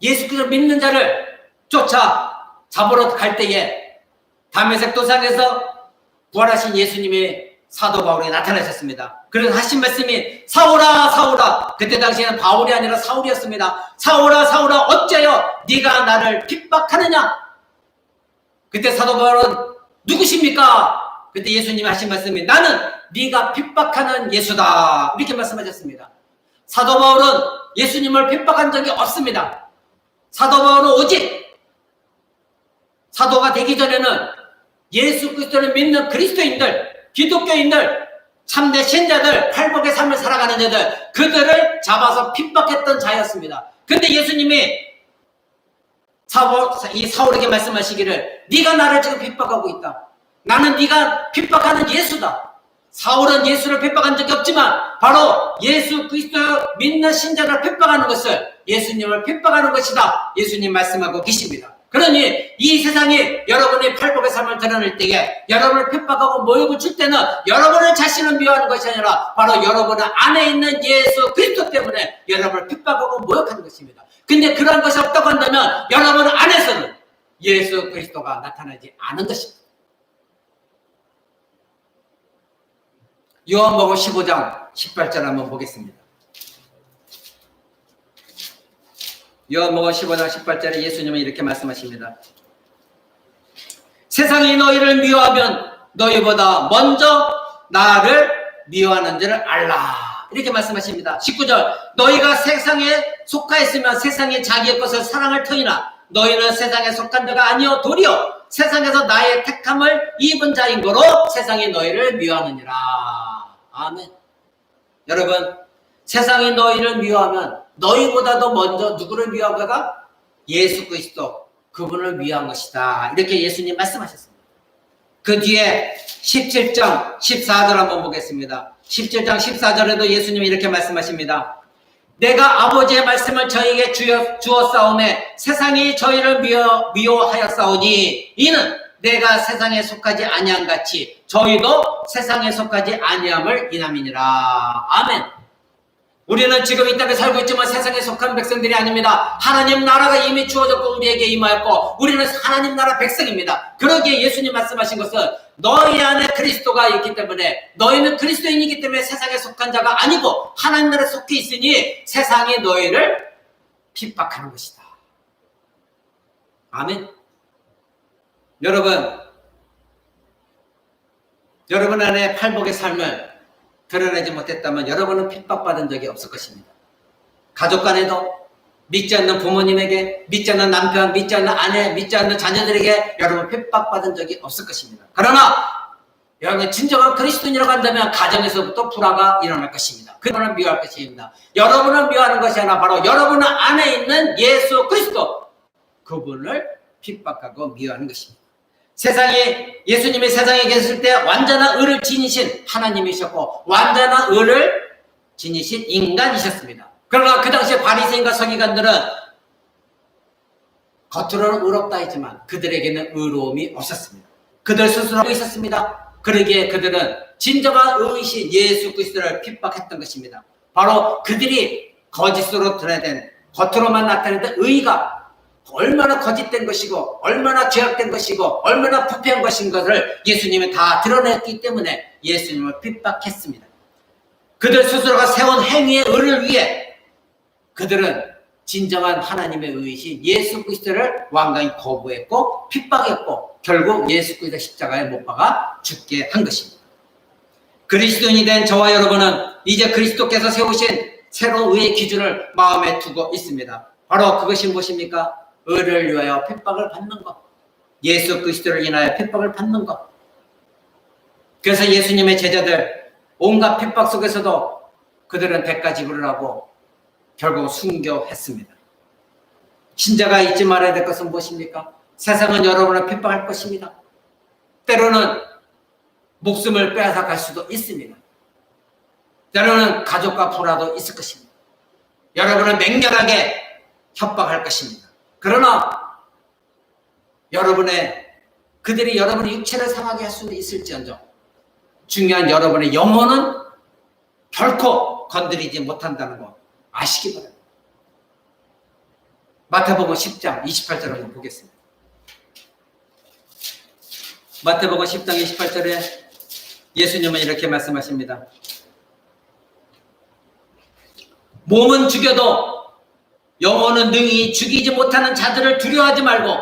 예수 그리스도를 믿는 자를 쫓아 잡으러 갈 때에 다메섹 도상에서 부활하신 예수님이 사도 바울에게 나타나셨습니다. 그래서 하신 말씀이 사울아 사울아, 그때 당시에는 바울이 아니라 사울이었습니다. 사울아 사울아 어째요 네가 나를 핍박하느냐. 그때 사도 바울은 누구십니까? 그때 예수님이 하신 말씀이 나는 네가 핍박하는 예수다. 이렇게 말씀하셨습니다. 사도 바울은 예수님을 핍박한 적이 없습니다. 사도 바울은 오직 사도가 되기 전에는 예수 그리스도를 믿는 그리스도인들, 기독교인들, 참된 신자들, 팔복의 삶을 살아가는 자들, 그들을 잡아서 핍박했던 자였습니다. 근데 예수님이 이 사울에게 말씀하시기를 네가 나를 지금 핍박하고 있다. 나는 네가 핍박하는 예수다. 사울은 예수를 핍박한 적이 없지만 바로 예수 그리스도 믿는 신자를 핍박하는 것을 예수님을 핍박하는 것이다. 예수님 말씀하고 계십니다. 그러니 이 세상이 여러분의 팔복의 삶을 드러낼 때에 여러분을 핍박하고 모욕을 줄 때는 여러분을 자신을 미워하는 것이 아니라 바로 여러분 안에 있는 예수 그리스도 때문에 여러분을 핍박하고 모욕하는 것입니다. 근데 그런 것이 없다고 한다면 여러분 안에서는 예수 그리스도가 나타나지 않은 것입니다. 요한복음 15장 18절 한번 보겠습니다. 요한복음 15장 18절에 예수님은 이렇게 말씀하십니다. 세상이 너희를 미워하면 너희보다 먼저 나를 미워하는 줄을 알라. 이렇게 말씀하십니다. 19절 너희가 세상에 속하였으면 세상이 자기의 것을 사랑할 터이나 너희는 세상에 속한 자가 아니요 도리어 세상에서 나의 택함을 입은 자인 거로 세상이 너희를 미워하느니라. 아멘. 여러분, 세상이 너희를 미워하면 너희보다도 먼저 누구를 미워한가가? 예수 그리스도, 그분을 미워한 것이다. 이렇게 예수님 말씀하셨습니다. 그 뒤에 17장 14절 한번 보겠습니다. 17장 14절에도 예수님이 이렇게 말씀하십니다. 내가 아버지의 말씀을 저희에게 주었사오매 세상이 저희를 미워하였사오니 이는 내가 세상에 속하지 아니한 같이 저희도 세상에 속하지 아니함을 인함이니라. 아멘. 우리는 지금 이 땅에 살고 있지만 세상에 속한 백성들이 아닙니다. 하나님 나라가 이미 주어졌고 우리에게 임하였고 우리는 하나님 나라 백성입니다. 그러기에 예수님 말씀하신 것은 너희 안에 그리스도가 있기 때문에 너희는 그리스도인이기 때문에 세상에 속한 자가 아니고 하나님 나라에 속해 있으니 세상이 너희를 핍박하는 것이다. 아멘. 여러분 안에 팔복의 삶을 드러내지 못했다면 여러분은 핍박받은 적이 없을 것입니다. 가족 간에도 믿지 않는 부모님에게, 믿지 않는 남편, 믿지 않는 아내, 믿지 않는 자녀들에게 여러분 핍박받은 적이 없을 것입니다. 그러나 여러분 진정한 그리스도인이라고 한다면 가정에서부터 불화가 일어날 것입니다. 그분을 미워할 것입니다. 여러분을 미워하는 것이 아니라 바로 여러분 안에 있는 예수 그리스도 그분을 핍박하고 미워하는 것입니다. 예수님이 세상에 계셨을 때 완전한 의를 지니신 하나님이셨고 완전한 의를 지니신 인간이셨습니다. 그러나 그 당시에 바리새인과 서기관들은 겉으로는 의롭다 했지만 그들에게는 의로움이 없었습니다. 그들 스스로 하고 있었습니다. 그러기에 그들은 진정한 의이신 예수 그리스도를 핍박했던 것입니다. 바로 그들이 거짓으로 드러낸 겉으로만 나타냈던 의가 얼마나 거짓된 것이고 얼마나 죄악된 것이고 얼마나 부패한 것인 것을 예수님이 다 드러냈기 때문에 예수님을 핍박했습니다. 그들 스스로가 세운 행위의 의를 위해 그들은 진정한 하나님의 의이신 예수 그리스도를 완강히 거부했고 핍박했고 결국 예수 그리스도 십자가에 못 박아 죽게 한 것입니다. 그리스도인이 된 저와 여러분은 이제 그리스도께서 세우신 새로운 의의 기준을 마음에 두고 있습니다. 바로 그것이 무엇입니까? 의를 위하여 핍박을 받는 것, 예수 그리스도를 인하여 핍박을 받는 것. 그래서 예수님의 제자들 온갖 핍박 속에서도 그들은 대가 지불을 하고 결국 순교했습니다. 신자가 잊지 말아야 될 것은 무엇입니까? 세상은 여러분을 핍박할 것입니다. 때로는 목숨을 빼앗아 갈 수도 있습니다. 때로는 가족과 불화도 있을 것입니다. 여러분을 맹렬하게 협박할 것입니다. 그러나 그들이 여러분의 육체를 상하게 할 수는 있을지언정 중요한 여러분의 영혼은 결코 건드리지 못한다는 거 아시기 바랍니다. 마태복음 10장 28절 한번 보겠습니다. 마태복음 10장 28절에 예수님은 이렇게 말씀하십니다. 몸은 죽여도 영혼은 능히 죽이지 못하는 자들을 두려워하지 말고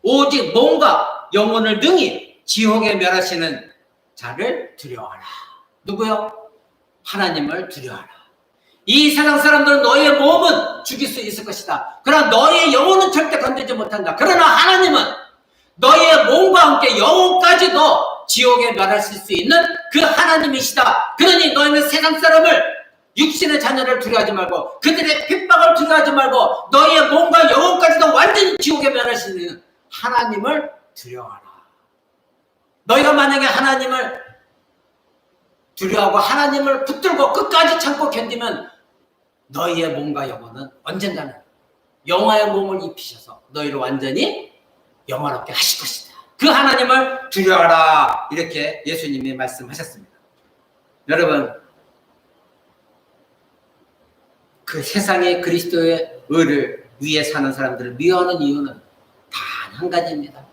오직 몸과 영혼을 능히 지옥에 멸하시는 자를 두려워하라. 누구요? 하나님을 두려워하라. 이 세상 사람들은 너희의 몸은 죽일 수 있을 것이다. 그러나 너희의 영혼은 절대 건들지 못한다. 그러나 하나님은 너희의 몸과 함께 영혼까지도 지옥에 멸하실 수 있는 그 하나님이시다. 그러니 너희는 세상 사람을 육신의 자녀를 두려워하지 말고 그들의 핍박을 두려워하지 말고 너희의 몸과 영혼까지도 완전히 지옥에 멸하시는 하나님을 두려워하라. 너희가 만약에 하나님을 두려워하고 하나님을 붙들고 끝까지 참고 견디면 너희의 몸과 영혼은 언젠가는 영화의 몸을 입히셔서 너희를 완전히 영화롭게 하실 것이다. 그 하나님을 두려워하라. 이렇게 예수님이 말씀하셨습니다. 여러분, 그 세상의 그리스도의 의를 위해 사는 사람들을 미워하는 이유는 단 한 가지입니다.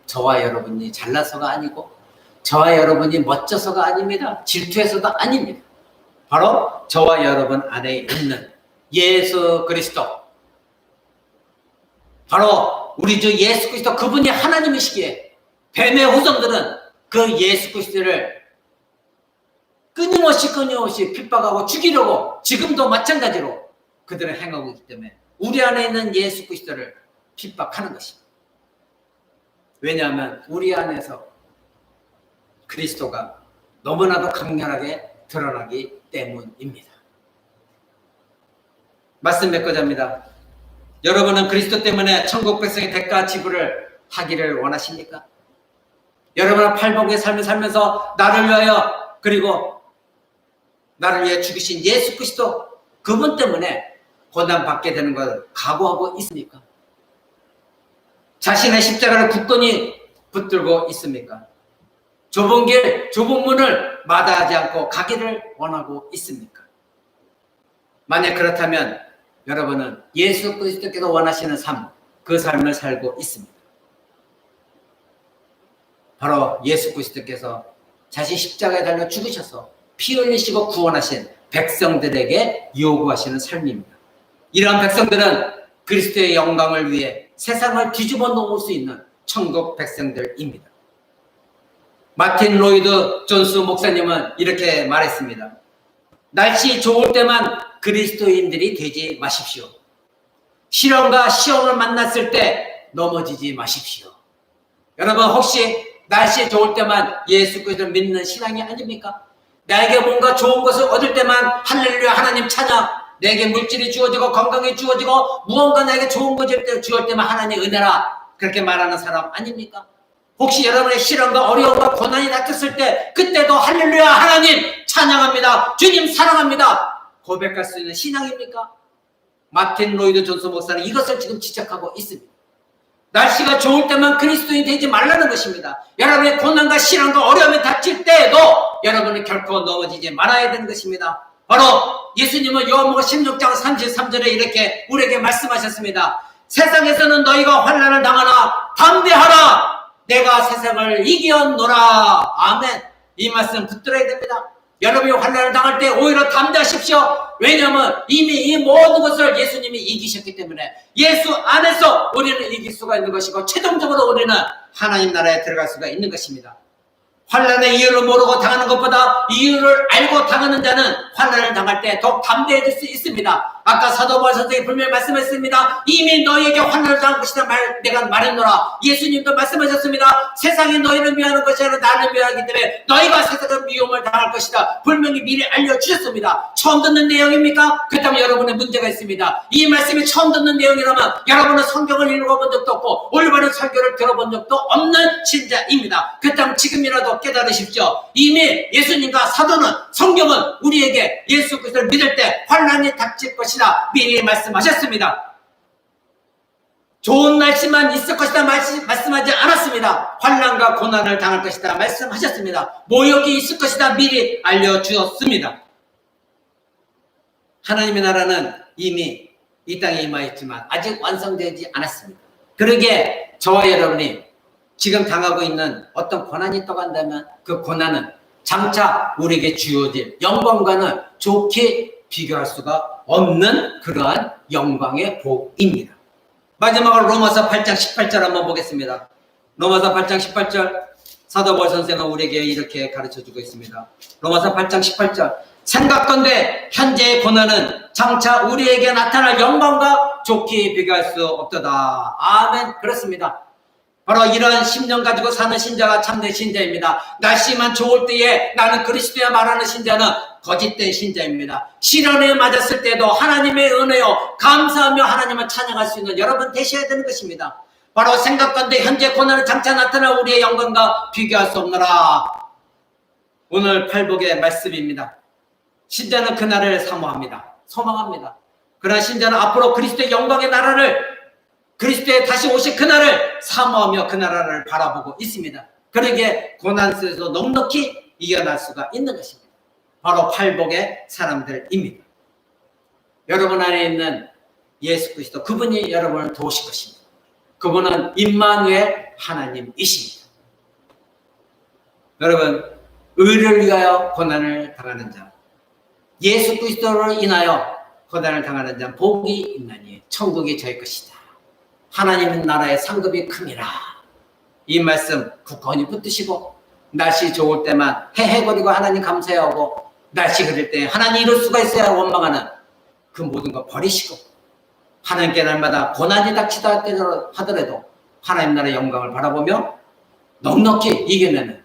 저와 여러분이 잘나서가 아니고 저와 여러분이 멋져서가 아닙니다. 질투해서도 아닙니다. 바로 저와 여러분 안에 있는 예수 그리스도, 바로 우리 주 예수 그리스도, 그분이 하나님이시기에 뱀의 후손들은 그 예수 그리스도를 끊임없이 핍박하고 죽이려고 지금도 마찬가지로 그들은 행하고 있기 때문에 우리 안에 있는 예수 그리스도를 핍박하는 것입니다. 왜냐하면 우리 안에서 그리스도가 너무나도 강렬하게 드러나기 때문입니다. 말씀 몇 가지입니다. 여러분은 그리스도 때문에 천국 백성의 대가 지불을 하기를 원하십니까? 여러분은 팔복의 삶을 살면서 나를 위하여, 그리고 나를 위해 죽으신 예수 그리스도, 그분 때문에 고난받게 되는 걸 각오하고 있습니까? 자신의 십자가를 굳건히 붙들고 있습니까? 좁은 길, 좁은 문을 마다하지 않고 가기를 원하고 있습니까? 만약 그렇다면 여러분은 예수 그리스도께서 원하시는 삶, 그 삶을 살고 있습니다. 바로 예수 그리스도께서 자신 십자가에 달려 죽으셔서 피 흘리시고 구원하신 백성들에게 요구하시는 삶입니다. 이러한 백성들은 그리스도의 영광을 위해 세상을 뒤집어 놓을 수 있는 천국 백성들입니다. 마틴 로이드 존스 목사님은 이렇게 말했습니다. 날씨 좋을 때만 그리스도인들이 되지 마십시오. 시련과 시험을 만났을 때 넘어지지 마십시오. 여러분 혹시 날씨 좋을 때만 예수 그리스도를 믿는 신앙이 아닙니까? 나에게 뭔가 좋은 것을 얻을 때만 할렐루야 하나님 찬양, 내게 물질이 주어지고 건강이 주어지고 무언가 나에게 좋은 것을 주어질 때만 하나님 은혜라 그렇게 말하는 사람 아닙니까? 혹시 여러분의 시련과 어려움과 고난이 닥쳤을 때 그때도 할렐루야 하나님 찬양합니다. 주님 사랑합니다. 고백할 수 있는 신앙입니까? 마틴 로이드 존스 목사는 이것을 지금 지적하고 있습니다. 날씨가 좋을 때만 그리스도인이 되지 말라는 것입니다. 여러분의 고난과 시련과 어려움이 닥칠 때에도 여러분은 결코 넘어지지 말아야 되는 것입니다. 바로 예수님은 요한복음 16장 33절에 이렇게 우리에게 말씀하셨습니다. 세상에서는 너희가 환난을 당하나 담대하라. 내가 세상을 이겼노라. 아멘. 이 말씀 붙들어야 됩니다. 여러분이 환난을 당할 때 오히려 담대하십시오. 왜냐하면 이미 이 모든 것을 예수님이 이기셨기 때문에 예수 안에서 우리는 이길 수가 있는 것이고 최종적으로 우리는 하나님 나라에 들어갈 수가 있는 것입니다. 환난의 이유를 모르고 당하는 것보다 이유를 알고 당하는 자는 환난을 당할 때 더욱 담대해질 수 있습니다. 아까 사도 바울 선생님이 분명히 말씀했습니다. 이미 너희에게 환난을 당할 것이다 내가 말했노라. 예수님도 말씀하셨습니다. 세상이 너희를 미워하는 것이 아니라 나를 미워하기 때문에 너희가 세상의 미움을 당할 것이다. 분명히 미리 알려주셨습니다. 처음 듣는 내용입니까? 그렇다면 여러분의 문제가 있습니다. 이 말씀이 처음 듣는 내용이라면 여러분은 성경을 읽어본 적도 없고 올바른 설교를 들어본 적도 없는 신자입니다. 그렇다면 지금이라도 깨달으십시오. 이미 예수님과 사도는 성경은 우리에게 예수 그리스도를 믿을 때 환난이 닥칠 것이다 미리 말씀하셨습니다. 좋은 날씨만 있을 것이다 말씀하지 않았습니다. 환난과 고난을 당할 것이다 말씀하셨습니다. 모욕이 있을 것이다 미리 알려주었습니다. 하나님의 나라는 이미 이 땅에 임하였지만 아직 완성되지 않았습니다. 그러기에 저와 여러분이 지금 당하고 있는 어떤 고난이 떠간다면 그 고난은 장차 우리에게 주어질 영광과는 좋게 비교할 수가 없는 그러한 영광의 복입니다. 마지막으로 로마서 8장 18절 한번 보겠습니다. 로마서 8장 18절 사도 바울 선생은 우리에게 이렇게 가르쳐주고 있습니다. 로마서 8장 18절 생각건대 현재의 고난은 장차 우리에게 나타날 영광과 좋게 비교할 수 없도다. 아멘. 그렇습니다. 바로 이러한 심령 가지고 사는 신자가 참된 신자입니다. 날씨만 좋을 때에 나는 그리스도야 말하는 신자는 거짓된 신자입니다. 시련에 맞았을 때도 하나님의 은혜요 감사하며 하나님을 찬양할 수 있는 여러분 되셔야 되는 것입니다. 바로 생각건대 현재 고난은 장차 나타날 우리의 영광과 비교할 수 없노라. 오늘 팔복의 말씀입니다. 신자는 그날을 사모합니다. 소망합니다. 그러나 신자는 앞으로 그리스도의 영광의 나라를 그리스도의 다시 오실 그날을 사모하며 그 나라를 바라보고 있습니다. 그러기에 고난 속에서 넉넉히 이겨날 수가 있는 것입니다. 바로 팔복의 사람들입니다. 여러분 안에 있는 예수 그리스도 그분이 여러분을 도우실 것입니다. 그분은 임마누엘 하나님이십니다. 여러분 의를 위하여 고난을 당하는 자 예수 그리스도를 인하여 고난을 당하는 자는 복이 있나니 천국이 저의 것이다. 하나님 나라의 상급이 큼이라. 이 말씀 굳건히 붙드시고 날씨 좋을 때만 헤헤거리고 하나님 감사하고 날씨 그럴 때 하나님 이럴 수가 있어야 원망하는 그 모든 거 버리시고 하나님께 날마다 고난이 닥치다 하더라도 하나님 나라의 영광을 바라보며 넉넉히 이겨내는